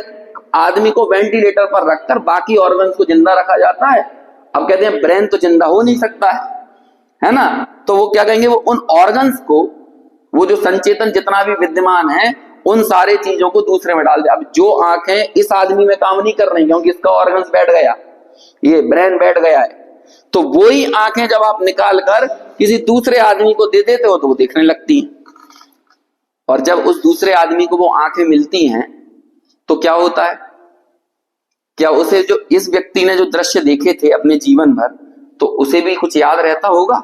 आदमी को वेंटिलेटर पर रखकर बाकी ऑर्गन्स को जिंदा रखा जाता है। अब कहते हैं ब्रेन तो जिंदा हो नहीं सकता है ना, तो वो क्या कहेंगे, वो उन ऑर्गन्स को, वो जो संचेतन जितना भी विद्यमान है, उन सारे चीजों को दूसरे में डाल दे। अब जो आंखें इस आदमी में काम नहीं कर रही क्योंकि इसका ऑर्गन्स बैठ गया, ये ब्रेन बैठ गया है, तो वही आंखें जब आप निकाल कर किसी दूसरे आदमी को दे देते हो तो वो देखने लगती हैं। और जब उस दूसरे आदमी को वो आंखें मिलती हैं तो क्या होता है? क्या उसे, जो इस व्यक्ति ने जो दृश्य देखे थे अपने जीवन भर, तो उसे भी कुछ याद रहता होगा?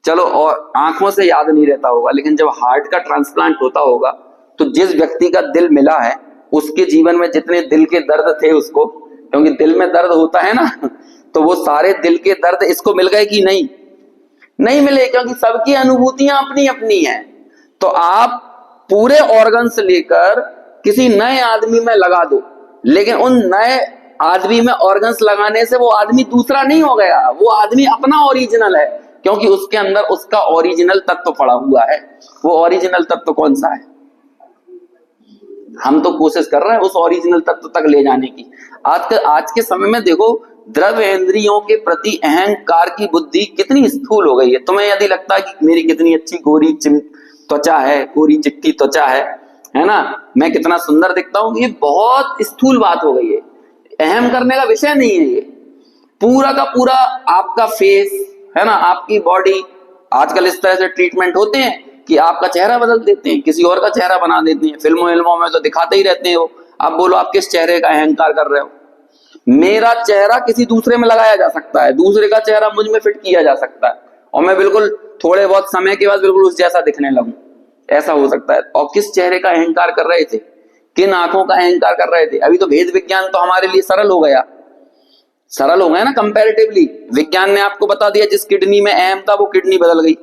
चलो, और आंखों से याद नहीं रहता होगा, लेकिन जब हार्ट का ट्रांसप्लांट होता होगा तो जिस व्यक्ति का दिल मिला है उसके जीवन में जितने दिल के दर्द थे उसको, क्योंकि दिल में दर्द होता है ना, तो वो सारे दिल के दर्द इसको मिल गए कि नहीं? नहीं मिले, क्योंकि सबकी अनुभूतियां अपनी अपनी हैं। तो आप पूरे ऑर्गन्स लेकर किसी नए आदमी में लगा दो, लेकिन उन नए आदमी में ऑर्गन्स लगाने से वो आदमी दूसरा नहीं हो गया, वो आदमी अपना ओरिजिनल है, क्योंकि उसके अंदर उसका ओरिजिनल तत्व पड़ा हुआ है। वो ओरिजिनल तत्व कौन सा है? हम तो कोशिश कर रहे हैं उस ओरिजिनल तत्व तक ले जाने की। आज के समय में देखो, द्रव्य इंद्रियों के प्रति अहंकार की बुद्धि कितनी स्थूल हो गई है। तुम्हें यदि लगता है कि मेरी कितनी अच्छी गोरी त्वचा है, गोरी चिट्टी त्वचा है ना, मैं कितना सुंदर दिखता हूं, ये बहुत स्थूल बात हो गई है। अहम करने का विषय नहीं है ये। पूरा का पूरा आपका फेस है ना, आपकी बॉडी, आजकल इस तरह से ट्रीटमेंट होते हैं कि आपका चेहरा बदल देते हैं, किसी और का चेहरा बना देते हैं। फिल्मों में तो दिखाते ही रहते हैं वो। आप बोलो आप किस चेहरे का अहंकार कर रहे हो? मेरा चेहरा किसी दूसरे में लगाया जा सकता है, दूसरे का चेहरा मुझ में फिट किया जा सकता है, और मैं बिल्कुल थोड़े बहुत समय के बाद बिल्कुल उस जैसा दिखने लगूं, ऐसा हो सकता है। और किस चेहरे का अहंकार कर रहे थे, किन आंखों का अहंकार कर रहे थे? अभी तो भेद विज्ञान तो हमारे लिए सरल हो गया ना कंपैरेटिवली। विज्ञान ने आपको बता दिया जिस किडनी में अहम था वो किडनी बदल गई,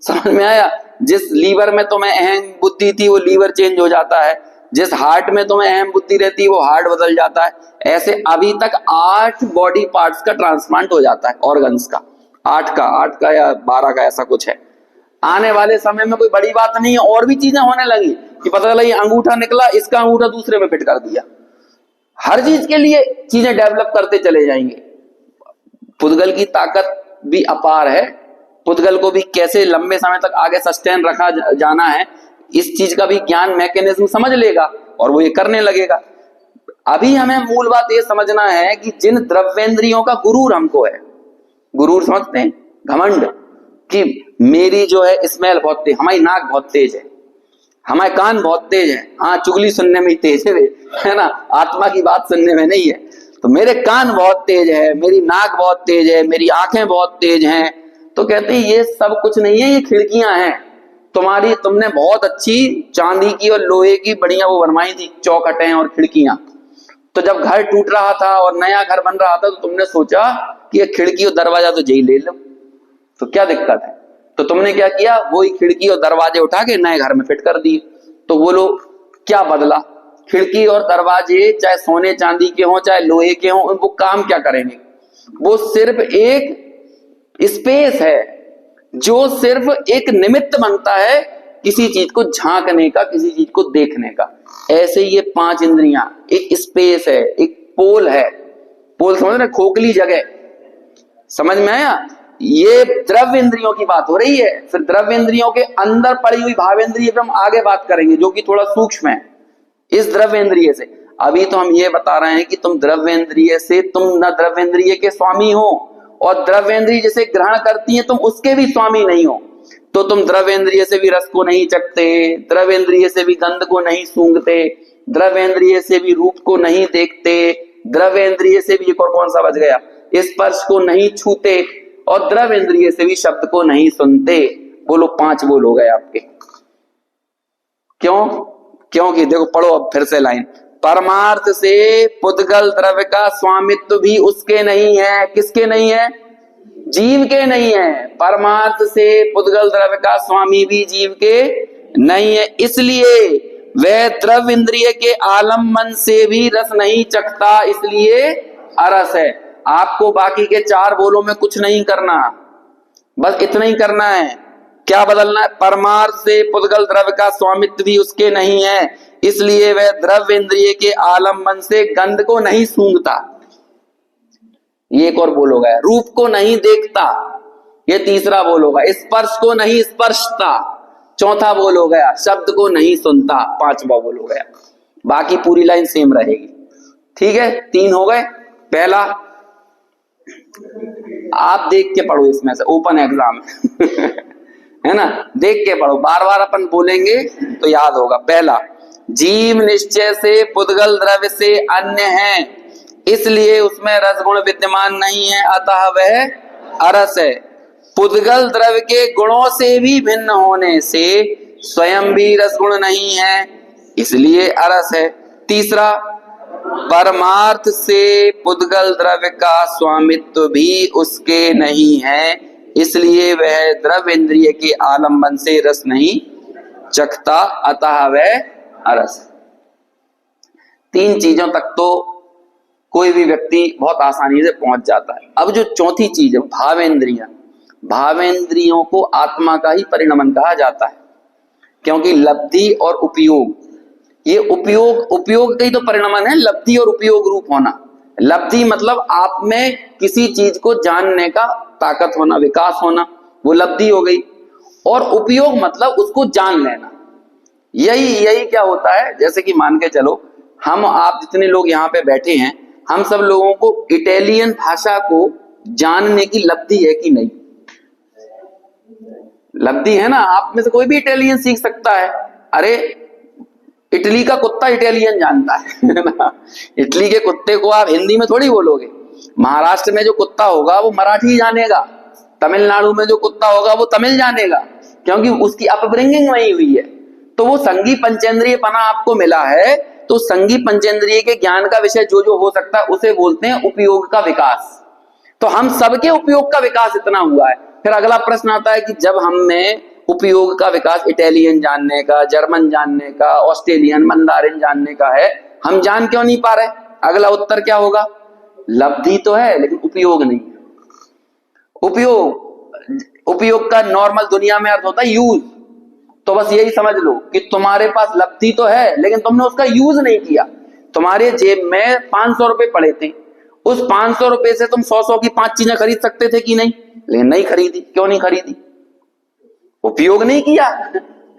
समझ में आया? जिस लीवर में तुम्हें अहम बुद्धि थी वो लीवर चेंज हो जाता है, जिस हार्ट में तुम्हें अहम बुद्धि रहती है वो हार्ट बदल जाता है। ऐसे अभी तक 8 बॉडी पार्ट्स का ट्रांसप्लांट हो जाता है, ऑर्गन्स का 8 का या 12 का, ऐसा कुछ है। आने वाले समय में कोई बड़ी बात नहीं है, और भी चीजें होने लगी कि पता चला ये अंगूठा निकला, इसका अंगूठा दूसरे में फिट कर दिया। हर चीज के लिए चीजें डेवलप करते चले जाएंगे। पुद्गल की ताकत भी अपार है, पुद्गल को भी कैसे लंबे समय तक आगे सस्टेन रखा जाना है, इस चीज का भी ज्ञान मैकेनिज्म समझ लेगा और वो ये करने लगेगा। अभी हमें मूल बात ये समझना है कि जिन द्रव्येंद्रियों का गुरूर हमको है, गुरूर समझते हैं, घमंड, कि मेरी जो है स्मेल बहुत तेज, हमारी नाक बहुत तेज है, हमारे कान बहुत तेज है, हाँ चुगली सुनने में ही तेज है ना, आत्मा की बात सुनने में नहीं है। तो मेरे कान बहुत तेज है, मेरी नाक बहुत तेज है, मेरी आंखें बहुत तेज हैं। तो कहते हैं ये सब कुछ नहीं है, ये खिड़कियां हैं तुम्हारी। तुमने बहुत अच्छी चांदी की और लोहे की बढ़िया वो बनवाई थी चौखटें और खिड़कियां, तो जब घर टूट रहा था और नया घर बन रहा था तो तुमने सोचा कि ये खिड़की और दरवाजा तो यही ले लो, तो क्या दिक्कत है? तो तुमने क्या किया, वही खिड़की और दरवाजे उठा के नए घर में फिट कर दिए। तो बोलो क्या बदला? खिड़की और दरवाजे चाहे सोने चांदी के हों चाहे लोहे के हों, वो काम क्या करेंगे? वो सिर्फ एक स्पेस है जो सिर्फ एक निमित्त बनता है किसी चीज को झांकने का, किसी चीज को देखने का। ऐसे ये 5 इंद्रियां एक स्पेस है, एक पोल है। पोल समझ रहे? खोखली जगह, समझ में आया? ये द्रव्य इंद्रियों की बात हो रही है। फिर द्रव्य इंद्रियों के अंदर पड़ी हुई भावेंद्रिय पे हम आगे बात करेंगे, जो कि थोड़ा सूक्ष्म है इस द्रव्य इंद्रिय से। अभी तो हम ये बता रहे हैं कि तुम द्रव्य इंद्रिय से, तुम न द्रव्य इंद्रिय के स्वामी हो, और द्रव्य इंद्रिय जिसे ग्रहण करती है तुम उसके भी स्वामी नहीं हो। तो तुम द्रव्य इंद्रिय से भी रस को नहीं चखते, द्रव्य इंद्रिय से भी गंध को नहीं सूंघते, द्रव्य इंद्रिय से भी रूप को नहीं देखते, द्रव्य इंद्रिय से भी एक और कौन सा बच गया, स्पर्श को नहीं छूते, और द्रव्य इंद्रिय से भी शब्द को नहीं सुनते। बोलो 5 बोल हो गए आपके। क्यों? क्योंकि देखो, पढ़ो अब फिर से लाइन। परमार्थ से पुद्गल द्रव्य का स्वामित्व भी उसके नहीं है। किसके नहीं है? जीव के नहीं है। परमार्थ से पुद्गल द्रव्य का स्वामी भी जीव के नहीं है, इसलिए वह द्रव्य इंद्रिय के आलम्बन से भी रस नहीं चखता, इसलिए अरस है। आपको बाकी के 4 बोलों में कुछ नहीं करना, बस इतना ही करना है। क्या बदलना है? परमार्थ से पुद्गल द्रव्य का स्वामित्व भी उसके नहीं है, इसलिए वह द्रव्य इंद्रिय के आलम्बन से गंध को नहीं सूंघता। ये एक और बोल हो गया। रूप को नहीं देखता, ये तीसरा बोल होगा। स्पर्श को नहीं स्पर्शता, चौथा बोल हो गया। शब्द को नहीं सुनता, 5वां बोल हो गया। बाकी पूरी लाइन सेम रहेगी। ठीक है, 3 हो गए। पहला आप देख के पढ़ो, इसमें से ओपन एग्जाम है ना, देख के पढ़ो, बार बार अपन बोलेंगे तो याद होगा। पहला, जीव निश्चय से पुद्गल द्रव्य से अन्य है, इसलिए उसमें रसगुण विद्यमान नहीं है, अतः वह अरस है। पुद्गल द्रव्य के गुणों से भी भिन्न होने से स्वयं भी रसगुण नहीं है, इसलिए अरस है। तीसरा, परमार्थ से पुद्गल द्रव्य का स्वामित्व भी उसके नहीं है, इसलिए वह द्रव्य इंद्रिय के आलंबन से रस नहीं चखता, अतः वह अरस। 3 चीजों तक तो कोई भी व्यक्ति बहुत आसानी से पहुंच जाता है। अब जो चौथी चीज है भावेंद्रियां, भावेंद्रियों को आत्मा का ही परिणमन कहा जाता है, क्योंकि लब्धि और उपयोग, ये उपयोग का ही तो परिणमन है, लब्धि और उपयोग रूप होना। लब्धि मतलब आप में किसी चीज को जानने का ताकत होना, विकास होना, वो लब्धि हो गई। और उपयोग मतलब उसको जान लेना। यही क्या होता है, जैसे कि मान के चलो हम आप जितने लोग यहाँ पे बैठे हैं, हम सब लोगों को इटालियन भाषा को जानने की लब्धि है कि नहीं? लब्धि है ना। आप में से कोई भी इटालियन सीख सकता है। अरे इटली का कुत्ता इटालियन जानता है ना। इटली के कुत्ते को आप हिंदी में थोड़ी बोलोगे। महाराष्ट्र में जो कुत्ता होगा वो मराठी जानेगा, तमिलनाडु में जो कुत्ता होगा वो तमिल जानेगा, क्योंकि उसकी अपब्रिंगिंग वही हुई है। तो वो संगी पंचेंद्रिय पना आपको मिला है, तो संगी पंचेंद्रिय के ज्ञान का विषय जो जो हो सकता है उसे बोलते हैं उपयोग का विकास। तो हम सबके उपयोग का विकास इतना हुआ है। फिर अगला प्रश्न आता है कि जब हम में उपयोग का विकास इटालियन जानने का, जर्मन जानने का, ऑस्ट्रेलियन मंदारिन जानने का है, हम जान क्यों नहीं पा रहे? अगला उत्तर क्या होगा? लब्धि तो है लेकिन उपयोग नहीं। उपयोग का नॉर्मल दुनिया में अर्थ होता है यूज। तो बस यही समझ लो कि तुम्हारे पास लब्धि तो है लेकिन तुमने उसका यूज नहीं किया। तुम्हारे जेब में 500 रुपए पड़े थे, उस 500 रुपए से तुम 100 की 5 चीजें खरीद सकते थे कि नहीं? लेकिन नहीं खरीदी। क्यों नहीं खरीदी? उपयोग नहीं किया।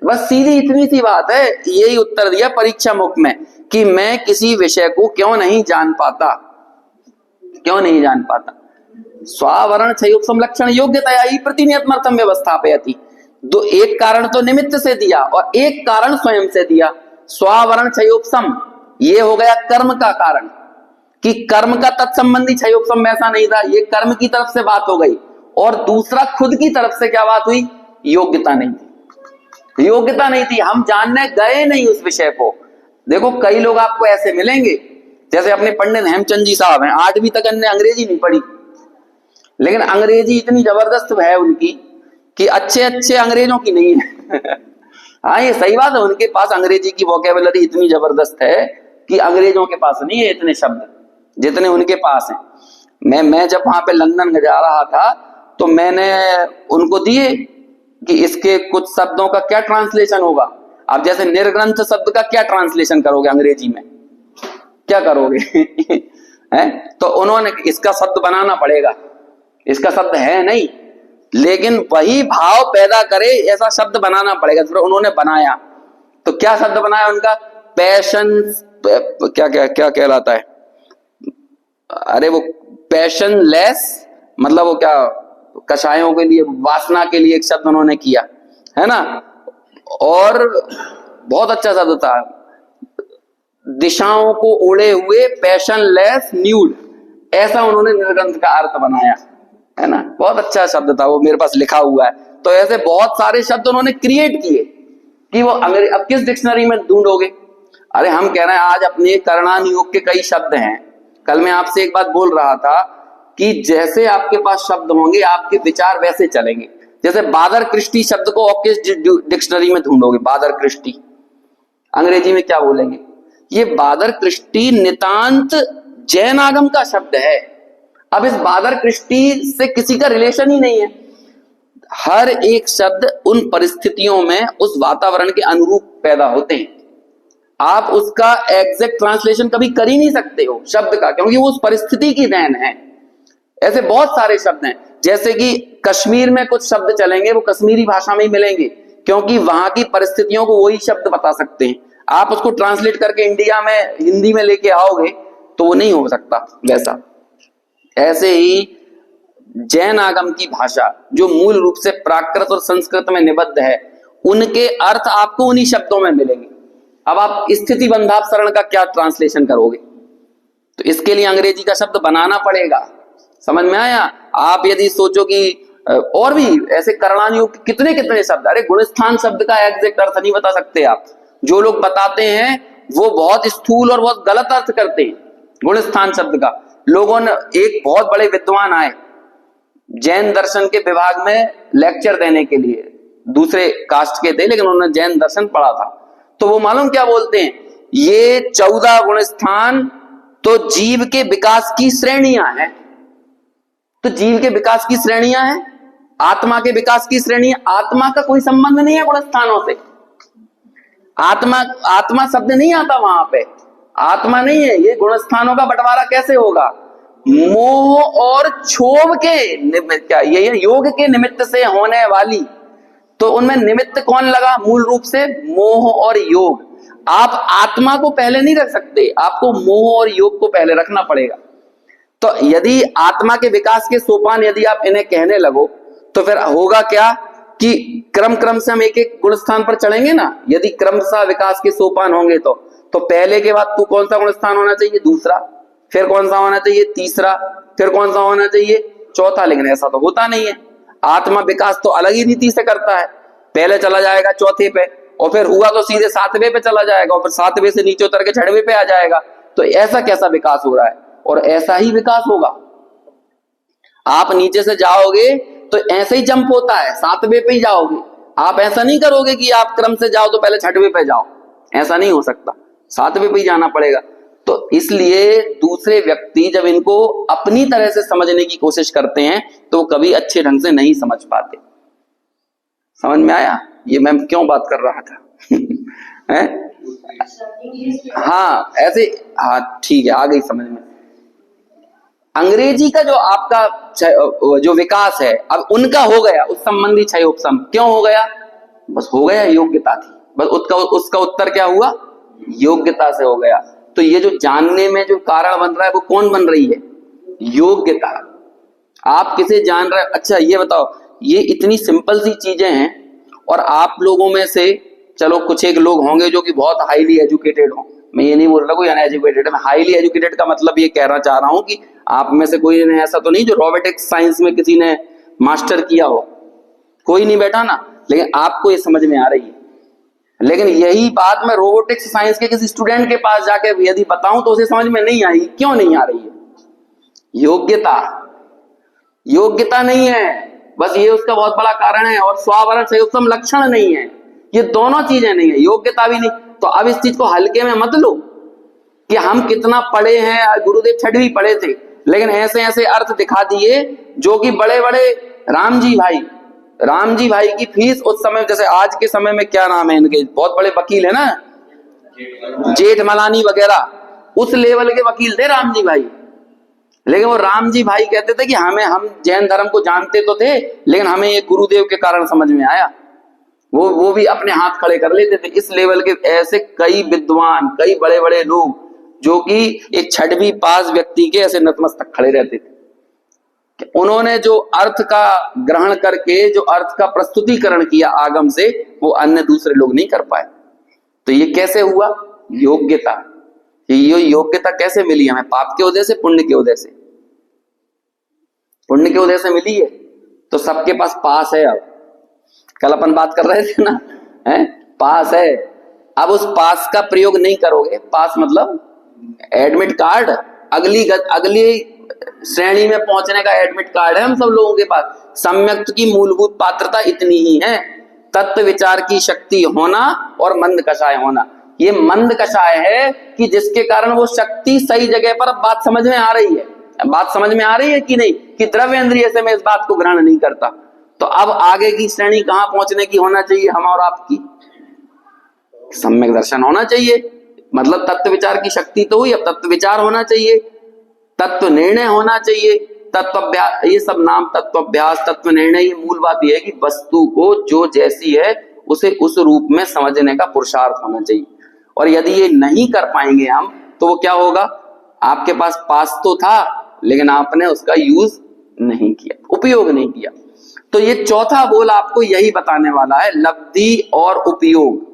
बस सीधी इतनी सी बात है। यही उत्तर दिया परीक्षा मुख में कि मैं किसी विषय को क्यों नहीं जान पाता। क्यों नहीं जान पाता? स्वावरण क्षयोपम लक्षण योग्यता ही प्रतिनियतमर्थम व्यवस्थापयति। दो, एक कारण तो निमित्त से दिया और एक कारण स्वयं से दिया। स्वावरण क्षयोपम ये हो गया कर्म का कारण, कि कर्म का तत्संबंधी क्षयोपम ऐसा नहीं था, ये कर्म की तरफ से बात हो गई। और दूसरा खुद की तरफ से क्या बात हुई? योग्यता नहीं थी। योग्यता नहीं थी, हम जानने गए नहीं उस विषय को। देखो कई लोग आपको ऐसे मिलेंगे जैसे अपने पंडित हेमचंद जी साहब हैं, 8वीं तक इन्होंने अंग्रेजी नहीं पढ़ी, लेकिन अंग्रेजी इतनी जबरदस्त है उनकी कि अच्छे अच्छे अंग्रेजों की नहीं है। हाँ, ये सही बात है, उनके पास अंग्रेजी की वोकेबुलरी इतनी जबरदस्त है कि अंग्रेजों के पास नहीं है इतने शब्द जितने उनके पास हैं। मैं जब वहां पे लंदन जा रहा था तो मैंने उनको दिए कि इसके कुछ शब्दों का क्या ट्रांसलेशन होगा। अब जैसे निर्ग्रंथ शब्द का क्या ट्रांसलेशन करोगे अंग्रेजी में, क्या करोगे? है तो उन्होंने इसका शब्द बनाना पड़ेगा, इसका शब्द है नहीं, लेकिन वही भाव पैदा करे ऐसा शब्द बनाना पड़ेगा। फिर उन्होंने बनाया, तो क्या शब्द बनाया उनका? पैशन, क्या क्या क्या कहलाता है, अरे वो पैशनलेस, मतलब वो क्या, कषायों के लिए, वासना के लिए एक शब्द उन्होंने किया है ना। और बहुत अच्छा शब्द था, दिशाओं को ओढ़े हुए, पैशनलेस न्यूड, ऐसा उन्होंने निर्ग्रंथ का अर्थ बनाया है ना। बहुत अच्छा शब्द था वो, मेरे पास लिखा हुआ है। तो ऐसे बहुत सारे शब्द उन्होंने क्रिएट किए कि वो अंग्रेजी, अब किस डिक्शनरी में ढूंढोगे? अरे हम कह रहे हैं आज अपने कर्णान योग के कई शब्द हैं। कल मैं आपसे एक बात बोल रहा था कि जैसे आपके पास शब्द होंगे आपके विचार वैसे चलेंगे। जैसे बादर कृष्टि शब्द को आप किस डिक्शनरी में ढूंढोगे? बादर कृष्टि अंग्रेजी में क्या बोलेंगे? ये बादर कृष्टि नितांत जैन आगम का शब्द है। अब इस बादर कृष्टि से किसी का रिलेशन ही नहीं है। हर एक शब्द उन परिस्थितियों में उस वातावरण के अनुरूप पैदा होते हैं। आप उसका एग्जैक्ट ट्रांसलेशन कभी कर ही नहीं सकते हो शब्द का, क्योंकि वो उस परिस्थिति की देन है। ऐसे बहुत सारे शब्द हैं, जैसे कि कश्मीर में कुछ शब्द चलेंगे वो कश्मीरी भाषा में ही मिलेंगे, क्योंकि वहां की परिस्थितियों को वही शब्द बता सकते हैं। आप उसको ट्रांसलेट करके इंडिया में हिंदी में लेके आओगे तो वो नहीं हो सकता वैसा। ऐसे ही जैन आगम की भाषा जो मूल रूप से प्राकृत और संस्कृत में निबद्ध है, उनके अर्थ आपको उन्हीं शब्दों में मिलेंगे। अब आप स्थिति बंधापसरण का क्या ट्रांसलेशन करोगे? तो इसके लिए अंग्रेजी का शब्द बनाना पड़ेगा। समझ में आया? आप यदि सोचो कि और भी ऐसे कर्णान योग कितने कितने शब्द, अरे गुणस्थान शब्द का एग्जैक्ट अर्थ नहीं बता सकते आप। जो लोग बताते हैं वो बहुत स्थूल और बहुत गलत अर्थ करते हैं गुणस्थान शब्द का। लोगों ने, एक बहुत बड़े विद्वान आए जैन दर्शन के विभाग में लेक्चर देने के लिए, दूसरे कास्ट के थे लेकिन उन्होंने जैन दर्शन पढ़ा था। तो वो मालूम क्या बोलते हैं? ये 14 गुणस्थान तो जीव के विकास की श्रेणियां हैं। तो जीव के विकास की श्रेणियां हैं, आत्मा के विकास की श्रेणियां। आत्मा का कोई संबंध नहीं है गुणस्थानों से। आत्मा शब्द नहीं आता वहां पे, आत्मा नहीं है। ये गुणस्थानों का बंटवारा कैसे होगा? मोह और क्षोभ के क्या ये योग के निमित्त से होने वाली, तो उनमें निमित्त कौन लगा? मूल रूप से मोह और योग। आप आत्मा को पहले नहीं रख सकते, आपको मोह और योग को पहले रखना पड़ेगा। तो यदि आत्मा के विकास के सोपान यदि आप इन्हें कहने लगो तो फिर होगा क्या कि क्रम क्रम से हम एक एक गुणस्थान पर चढ़ेंगे ना। यदि क्रमशः विकास के सोपान होंगे तो पहले के बाद तू कौन सा गुणस्थान होना चाहिए? दूसरा, फिर कौन सा होना चाहिए? तीसरा, फिर कौन सा होना चाहिए? चौथा। लेकिन ऐसा तो होता नहीं है। आत्मा विकास तो अलग ही रीति से करता है, पहले चला जाएगा चौथे पे और फिर हुआ तो सीधे 7वें पे चला जाएगा और फिर 7वें से नीचे उतर के 6वें पे आ जाएगा। तो ऐसा कैसा विकास हो रहा है? और ऐसा ही विकास होगा। आप नीचे से जाओगे तो ऐसे ही जंप होता है, 7वें पे ही जाओगे। आप ऐसा नहीं करोगे कि आप क्रम से जाओ तो पहले 6वें पे जाओ, ऐसा नहीं हो सकता, 7वें पे ही जाना पड़ेगा। तो इसलिए दूसरे व्यक्ति जब इनको अपनी तरह से समझने की कोशिश करते हैं तो वो कभी अच्छे ढंग से नहीं समझ पाते। समझ में आया ये मैं क्यों बात कर रहा था? है? हाँ ऐसे, हाँ ठीक है, आ गई समझ में। अंग्रेजी का जो आपका जो विकास है अब उनका हो गया उस संबंधी क्षय उपसम। क्यों हो गया? बस हो गया, योग्यता थी। बस उसका उत्तर क्या हुआ? योग्यता से हो गया। तो ये जो जानने में जो कारण बन रहा है वो कौन बन रही है? योग्यता। आप किसे जान रहे हैं? अच्छा ये बताओ, ये इतनी सिंपल सी चीजें हैं और आप लोगों में से चलो कुछ एक लोग होंगे जो कि बहुत हाईली एजुकेटेड हो। मैं ये नहीं बोल रहा कोई अनएजुकेटेड है। मैं हाईली एजुकेटेड का मतलब ये कहना चाह रहा हूं कि आप में से कोई ने ऐसा तो नहीं जो रोबोटिक्स साइंस में किसी ने मास्टर किया हो, कोई नहीं बैठा ना, लेकिन आपको ये समझ में आ रही लेकिन यही बात मैं रोबोटिक्स साइंस के किसी स्टूडेंट के पास जाके यदि बताऊं तो उसे समझ में नहीं आई। क्यों नहीं आ रही है? योग्यता, योग्यता नहीं है, बस ये उसका बहुत बड़ा कारण है। और स्वावरण संयुक्तम लक्षण नहीं है, ये दोनों चीजें नहीं है, योग्यता भी नहीं। तो अब इस चीज को हल्के में मत लो कि हम कितना पढ़े हैं, गुरुदेव छठवीं पढ़े थे, लेकिन ऐसे ऐसे अर्थ दिखा दिए जो कि बड़े बड़े राम जी भाई की फीस उस समय, जैसे आज के समय में क्या नाम है इनके, बहुत बड़े वकील है ना, जेठमलानी वगैरह, उस लेवल के वकील थे राम जी भाई। लेकिन वो राम जी भाई कहते थे कि हम जैन धर्म को जानते तो थे, लेकिन हमें ये गुरुदेव के कारण समझ में आया। वो भी अपने हाथ खड़े कर लेते थे। इस लेवल के ऐसे कई विद्वान, कई बड़े बड़े लोग जो कि एक छठवीं पास व्यक्ति के ऐसे नतमस्तक खड़े रहते थे। उन्होंने जो अर्थ का ग्रहण करके जो अर्थ का प्रस्तुतिकरण किया आगम से, वो अन्य दूसरे लोग नहीं कर पाए। तो ये कैसे हुआ? योग्यता। ये योग्यता कैसे मिली हमें? पाप के उदय से, पुण्य के उदय से। पुण्य के उदय से मिली है तो सबके पास पास है। अब कल अपन बात कर रहे थे ना, है पास है। अब उस पास का प्रयोग नहीं करोगे, पास मतलब एडमिट कार्ड, अगली श्रेणी में पहुंचने का एडमिट कार्ड है हम सब लोगों के पास। सम्यक्त की मूलभूत पात्रता इतनी ही है, तत्व विचार की शक्ति होना और मंद कषाय होना। ये मंद कषाय है कि जिसके कारण वो शक्ति सही जगह पर, अब बात समझ में आ रही है, बात समझ में आ रही है कि नहीं, कि द्रव्य इंद्रिय से मैं इस बात को ग्रहण नहीं करता। तो अब आगे की श्रेणी कहां पहुंचने की होना चाहिए हम और आपकी? सम्यक दर्शन होना चाहिए। मतलब तत्व विचार की शक्ति तो हुई, अब तत्व विचार होना चाहिए, तत्व निर्णय होना चाहिए, तत्वाभ्यास, ये सब नाम तत्वाभ्यास, तत्व निर्णय। ये मूल बात यह है कि वस्तु को जो जैसी है उसे उस रूप में समझने का पुरुषार्थ होना चाहिए। और यदि ये नहीं कर पाएंगे हम, तो वो क्या होगा? आपके पास पास तो था, लेकिन आपने उसका यूज नहीं किया, उपयोग नहीं किया। तो ये चौथा बोल आपको यही बताने वाला है, लब्धि और उपयोग।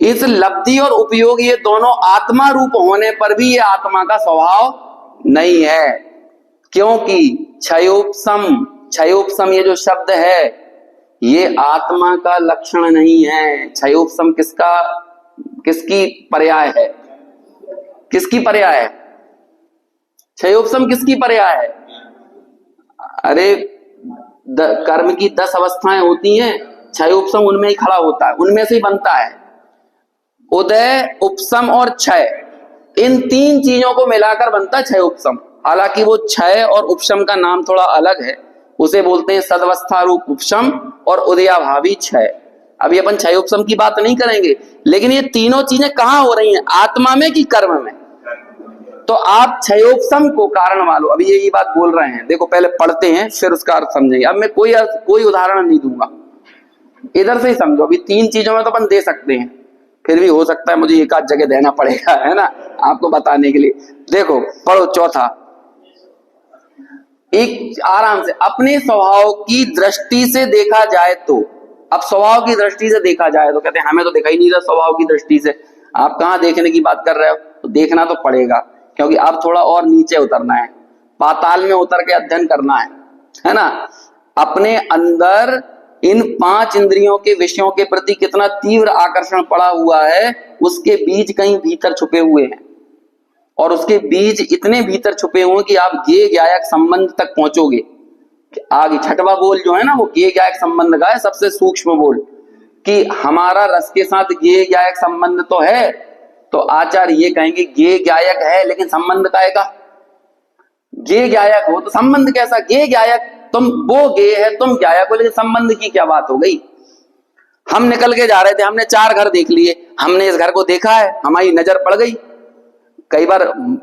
इस लब्धि और उपयोग, ये दोनों आत्मा रूप होने पर भी ये आत्मा का स्वभाव नहीं है। क्योंकि क्षयोपशम ये जो शब्द है, ये आत्मा का लक्षण नहीं है। क्षयोपशम किसकी पर्याय है? किसकी पर्याय है? क्षयोपशम किसकी पर्याय है? अरे कर्म की 10 अवस्थाएं होती हैं, क्षयोपशम उनमें ही खड़ा होता है, उनमें से ही बनता है। उदय, उपशम और क्षय, इन 3 चीजों को मिलाकर बनता है क्षयोपशम। हालांकि वो क्षय और उपशम का नाम थोड़ा अलग है, उसे बोलते हैं सदवस्था रूप उपशम और उदयाभावी क्षय। अभी अपन क्षयोपशम की बात नहीं करेंगे, लेकिन ये तीनों चीजें कहां हो रही हैं? आत्मा में कि कर्म में? तो आप क्षयोपशम को कारण मानो। अभी यही बात बोल रहे हैं, देखो पहले पढ़ते हैं फिर उसका अर्थ समझेंगे। अब मैं कोई उदाहरण नहीं दूंगा, इधर से ही समझो। अभी 3 चीजों में तो अपन दे सकते हैं, फिर भी हो सकता है मुझे एक आध जगह देना पड़ेगा, है ना, आपको बताने के लिए। देखो पढ़ो चौथा, एक आराम से। अपने स्वभाव की दृष्टि से देखा जाए तो, अब स्वभाव की दृष्टि से देखा जाए तो कहते हैं हमें तो देखा ही नहीं था स्वभाव की दृष्टि से। आप कहां देखने की बात कर रहे हो? तो देखना तो पड़ेगा, क्योंकि अब थोड़ा और नीचे उतरना है, पाताल में उतर के अध्ययन करना है ना। अपने अंदर इन 5 इंद्रियों के विषयों के प्रति कितना तीव्र आकर्षण पड़ा हुआ है, उसके बीज कहीं भीतर छुपे हुए हैं। और उसके बीज इतने भीतर छुपे हुए हैं कि आप ज्ञेय ज्ञायक संबंध तक पहुंचोगे। आगे छठवां बोल जो है ना, वो ज्ञेय ज्ञायक संबंध का है, सबसे सूक्ष्म बोल, कि हमारा रस के साथ ज्ञेय ज्ञायक संबंध तो है। तो आचार्य ये कहेंगे ज्ञेय ज्ञायक है, लेकिन संबंध काहेगा? ज्ञेय ज्ञायक हो तो संबंध कैसा? ज्ञेय ज्ञायक, तुम वो ज्ञेय है, तुम ज्ञायक हो, लेकिन संबंध की क्या बात हो गई? हम निकल के जा रहे थे, हमने 4 घर देख लिए, हमने इस घर को देखा है, हमारी नजर पड़ गई। कई बार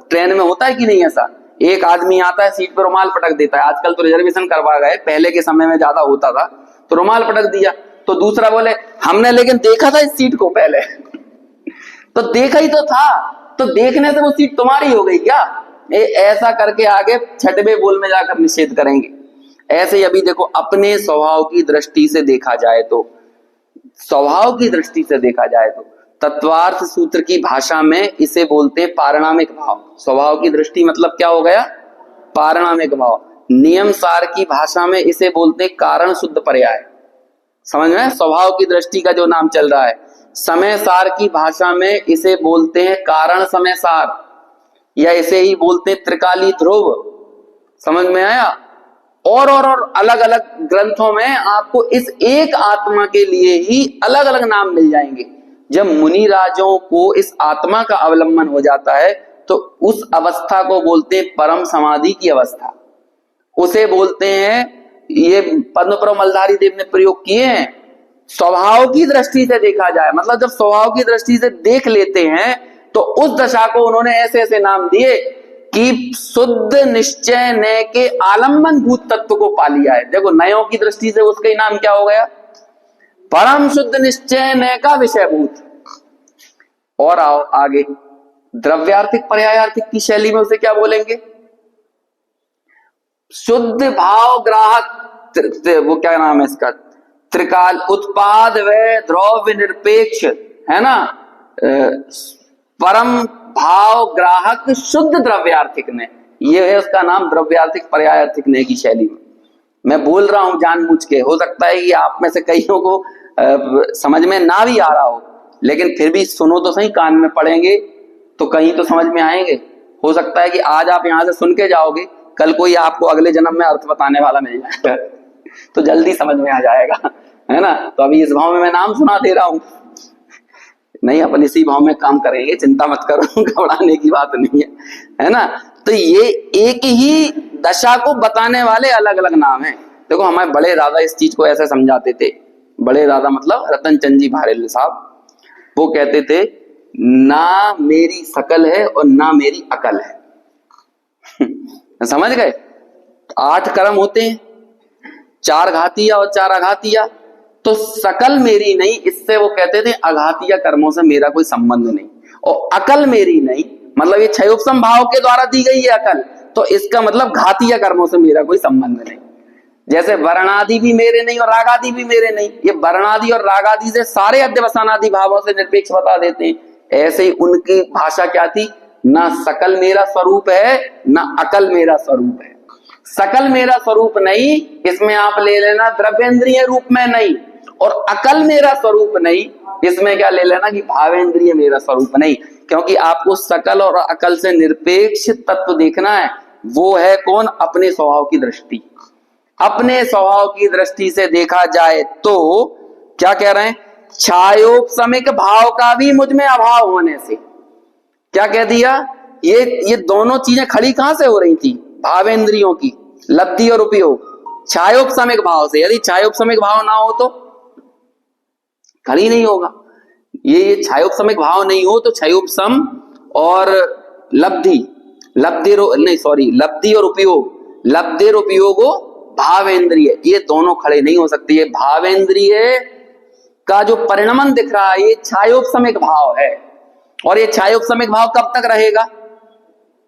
ट्रेन में होता है कि नहीं ऐसा, एक आदमी आता है सीट पर रुमाल पटक देता है। आजकल तो रिजर्वेशन करवा गए, पहले के समय में ज्यादा होता था, तो रुमाल पटक दिया। तो दूसरा बोले हमने लेकिन देखा था इस सीट को पहले तो देखा ही तो था, तो देखने से वो सीट तुम्हारी हो गई क्या? ऐसा करके आगे छठवें बोल में जाकर निषेध करेंगे। ऐसे ही अभी देखो, अपने स्वभाव की दृष्टि से देखा जाए तो, स्वभाव की दृष्टि से देखा जाए तो तत्वार्थ सूत्र की भाषा में इसे बोलते हैं पारिणामिक भाव। स्वभाव की दृष्टि मतलब क्या हो गया? पारिणामिक भाव। नियम सार की भाषा में इसे बोलते हैं कारण शुद्ध पर्याय। समझ में, स्वभाव की दृष्टि का जो नाम चल रहा है। समय सार की भाषा में इसे बोलते हैं कारण समय सार, या इसे ही बोलते हैं त्रिकाली ध्रुव। समझ में आया। और अलग अलग ग्रंथों में आपको इस एक आत्मा के लिए ही अलग अलग नाम मिल जाएंगे। जब मुनि राजों को इस आत्मा का अवलंबन हो जाता है तो उस अवस्था को बोलते हैं परम समाधि की अवस्था। उसे बोलते हैं, ये पद्मप्रभ मलधारी देव ने प्रयोग किए हैं, स्वभाव की दृष्टि से देखा जाए, मतलब जब स्वभाव की दृष्टि से देख लेते हैं तो उस दशा को उन्होंने ऐसे ऐसे नाम दिए कि शुद्ध निश्चय नय के आलम्बन भूत तत्व को पा लिया है। देखो नयों की दृष्टि से उसका ही नाम क्या हो गया, परम शुद्ध निश्चय नय का विषयभूत। और आओ आगे, द्रव्यार्थिक पर्यायार्थिक की शैली में उसे क्या बोलेंगे, शुद्ध भाव ग्राहक, वो क्या नाम है इसका, त्रिकाल उत्पाद व द्रव्य निरपेक्ष, है ना, परम भाव ग्राहक शुद्ध द्रव्यार्थिक ने, ये है उसका नाम द्रव्यार्थिक पर्यायार्थिक ने की शैली में। मैं बोल रहा हूं जानबूझ के, हो सकता है कि आप में से कईयों को समझ में ना भी आ रहा हो, लेकिन फिर भी सुनो तो सही, कान में पड़ेंगे तो कहीं तो समझ में आएंगे। हो सकता है कि आज आप यहां से सुन के जाओगे, कल कोई आपको अगले जन्म में अर्थ बताने वाला मिल जाएगा तो जल्दी समझ में आ जाएगा, है ना। तो अभी इस भाव में मैं नाम सुना दे रहा हूं, नहीं अपन इसी भाव में काम करेंगे, चिंता मत करो घबराने की बात नहीं है ना। तो ये एक ही दशा को बताने वाले अलग अलग नाम हैं। देखो हमारे बड़े दादा इस चीज को ऐसे समझाते थे, बड़े दादा मतलब रतन चंद जी भारल साहब, वो कहते थे ना मेरी शकल है और ना मेरी अकल है समझ गए। 8 कर्म होते हैं, 4 घातीय और 4 अघातीय, तो शकल मेरी नहीं, इससे वो कहते थे अघातीय कर्मों से मेरा कोई संबंध नहीं, और अकल मेरी नहीं, मतलब ये क्षयोपसम भाव के द्वारा दी गई है अकल, तो इसका मतलब घातीय कर्मों से मेरा कोई संबंध नहीं। जैसे वर्णादि भी मेरे नहीं और रागादि भी मेरे नहीं, ये वर्णादि और रागादि से सारे अध्यवसानादि भावों से निरपेक्ष बता देते हैं। ऐसे ही उनकी भाषा क्या थी, ना सकल मेरा स्वरूप है ना अकल मेरा स्वरूप है। सकल मेरा स्वरूप नहीं, इसमें आप ले लेना द्रव्येंद्रिय रूप में नहीं, और अकल मेरा स्वरूप नहीं, इसमें क्या ले लेना कि भावेंद्रिय मेरा स्वरूप नहीं, क्योंकि आपको सकल और अकल से निरपेक्ष तत्व देखना है। वो है कौन, अपने स्वभाव की दृष्टि। अपने स्वभाव की दृष्टि से देखा जाए तो क्या कह रहे हैं, छायोपसमिक भाव का भी मुझ में अभाव होने से, क्या कह दिया, ये दोनों चीजें खड़ी कहां से हो रही थी, भावेंद्रियों की लब्धि और उपयोग, छायोपसमिक भाव से। यदि छायोपसमिक भाव ना हो तो खड़ी नहीं होगा। ये छायोपसमिक भाव नहीं हो तो छायोपसम और लब्धि और उपयोग, लब्धि और उपयोगो भावेंद्रिय, ये दोनों खड़े नहीं हो सकते। ये भावेंद्रिय का जो परिणमन दिख रहा है ये छायोपसमिक भाव है, और ये छायोपसमिक भाव कब तक रहेगा,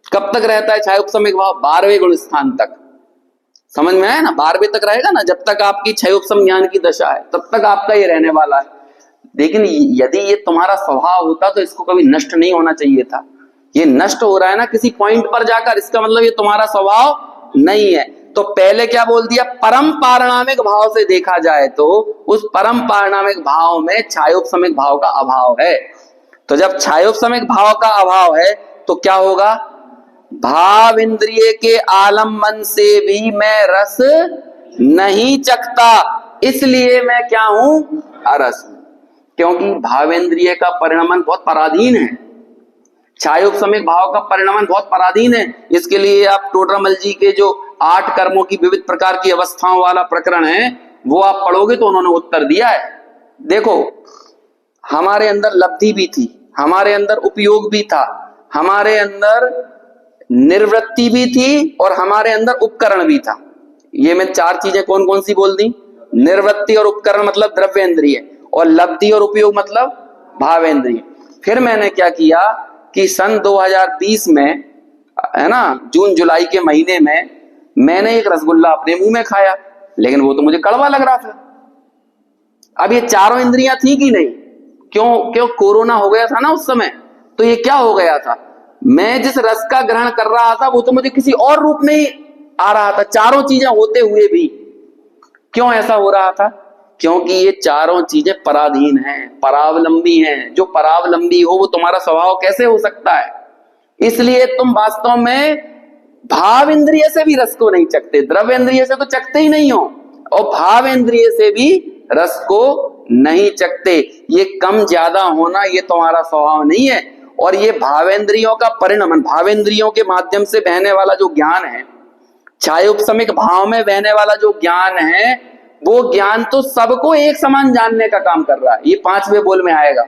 कब तक रहता है छायोपसमिक भाव, 12वें गुण स्थान तक। समझ में आया ना, 12वें तक रहेगा ना, जब तक आपकी छयोपसम ज्ञान की दशा है तब तक आपका ये रहने वाला है। लेकिन यदि ये तुम्हारा स्वभाव होता तो इसको कभी नष्ट नहीं होना चाहिए था। ये नष्ट हो रहा है ना किसी पॉइंट पर जाकर, इसका मतलब ये तुम्हारा स्वभाव नहीं है। तो पहले क्या बोल दिया, परम पारिणामिक भाव से देखा जाए तो उस परम पारिणामिक भाव में छायोपसमिक भाव का अभाव है। तो जब छायोपसमिक भाव का अभाव है तो क्या होगा, भाव इंद्रिय के आलम्बन से भी मैं रस नहीं चखता, इसलिए मैं क्या हूं, अरस हूं। क्योंकि भावेंद्रिय का परिणमन बहुत पराधीन है, छायोपसमिक भाव का परिणमन बहुत पराधीन है। इसके लिए आप टोडरमल जी के जो 8 कर्मों की विविध प्रकार की अवस्थाओं वाला प्रकरण है वो आप पढ़ोगे तो उन्होंने उत्तर दिया है। देखो हमारे अंदर लब्धि भी थी, हमारे अंदर उपयोग भी था, हमारे अंदर निर्वृत्ति भी थी और हमारे अंदर उपकरण भी था। ये मैं 4 चीजें कौन कौन सी बोल दी, निर्वृत्ति और उपकरण मतलब द्रव्येंद्रिय, और लब्धि और उपयोग मतलब भावेंद्रिय। फिर मैंने क्या किया कि सन 2020 में, है ना, जून जुलाई के महीने में मैंने एक रसगुल्ला अपने मुंह में खाया, लेकिन वो तो मुझे कड़वा लग रहा था। अब ये चारों इंद्रियां थी कि नहीं, क्यों कोरोना हो गया था ना उस समय, तो ये क्या हो गया था, मैं जिस रस का ग्रहण कर रहा था वो तो मुझे किसी और रूप में ही आ रहा था, चारों चीजें होते हुए भी। क्यों ऐसा हो रहा था, क्योंकि ये चारों चीजें पराधीन हैं, परावलंबी हैं। जो परावलंबी हो वो तुम्हारा स्वभाव कैसे हो सकता है? इसलिए तुम वास्तव में भाव इंद्रिय से भी रस को नहीं चखते, द्रव्य इंद्रिय से तो चखते ही नहीं हो, और भाव इंद्रिय से भी रस को नहीं चखते। ये कम ज्यादा होना ये तुम्हारा स्वभाव नहीं है। और ये भावेंद्रियों का परिणमन, भावेंद्रियों के माध्यम से बहने वाला जो ज्ञान है, छायोपशमिक भाव में बहने वाला जो ज्ञान है, वो ज्ञान तो सबको एक समान जानने का काम कर रहा है। ये पांचवें बोल में आएगा,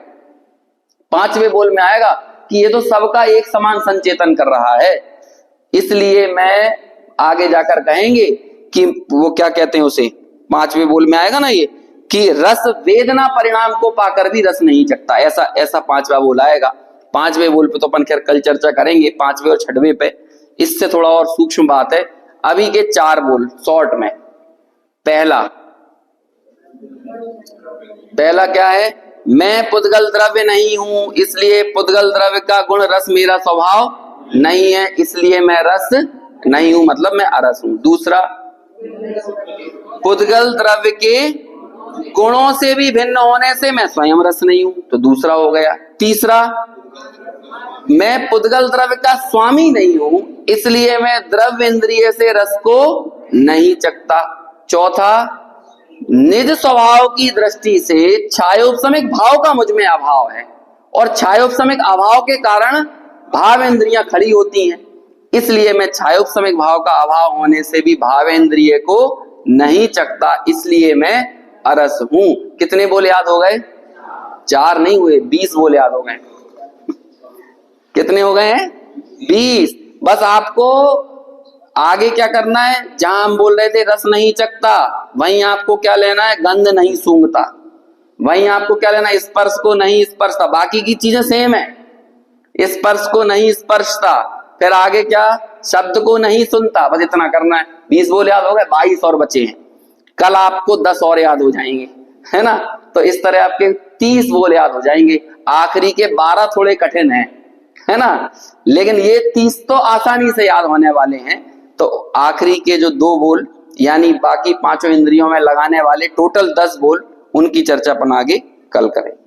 पांचवें बोल में आएगा कि ये तो सबका एक समान संचेतन कर रहा है। इसलिए मैं आगे जाकर कहेंगे कि वो क्या कहते हैं उसे, पांचवें बोल में आएगा ना ये, कि रस वेदना परिणाम को पाकर भी रस नहीं चखता, ऐसा ऐसा पांचवा बोल आएगा। पांचवें बोल पे तो अपन खैर कल चर्चा करेंगे, पांचवें और छठवें पे, इससे थोड़ा और सूक्ष्म बात है। अभी के चार बोल शॉर्ट में। पहला क्या है? मैं पुद्गल द्रव्य नहीं हूं, इसलिए पुद्गल द्रव्य का गुण रस मेरा स्वभाव नहीं है, इसलिए मैं रस नहीं हूं, मतलब मैं अरस हूं। दूसरा, पुद्गल द्रव्य के गुणों से भी भिन्न होने से मैं स्वयं रस नहीं हूं, तो दूसरा हो गया। तीसरा, मैं पुद्गल द्रव्य का स्वामी नहीं हूं, इसलिए मैं द्रव्य इंद्रिय से रस को नहीं चखता। चौथा, निज स्वभाव की दृष्टि से छायोपशमिक भाव का मुझ में अभाव है, और छायोपशमिक अभाव के कारण भाव इंद्रियां खड़ी होती हैं, इसलिए मैं छायोपशमिक भाव का अभाव होने से भी भाव इंद्रिय को नहीं चखता, इसलिए मैं अरस हूं। कितने बोल याद हो गए? चार नहीं हुए, 20 बोल याद हो गए। कितने हो गए हैं? 20। बस आपको आगे क्या करना है, जहां हम बोल रहे थे रस नहीं चखता, वहीं आपको क्या लेना है? गंध नहीं सूंघता। वहीं आपको क्या लेना है? स्पर्श को नहीं स्पर्शता। बाकी की चीजें सेम है, स्पर्श को नहीं स्पर्शता। फिर आगे क्या? शब्द को नहीं सुनता। बस इतना करना है। 20 बोल याद हो गए, 22 और बचे हैं। कल आपको 10 और याद हो जाएंगे, है ना? तो इस तरह आपके 30 बोल याद हो जाएंगे। आखिरी के 12 थोड़े कठिन है ना? लेकिन ये 30 तो आसानी से याद होने वाले हैं। तो आखिरी के जो 2 बोल, यानी बाकी पांचों इंद्रियों में लगाने वाले टोटल 10 बोल, उनकी चर्चा अपन आगे कल करेंगे।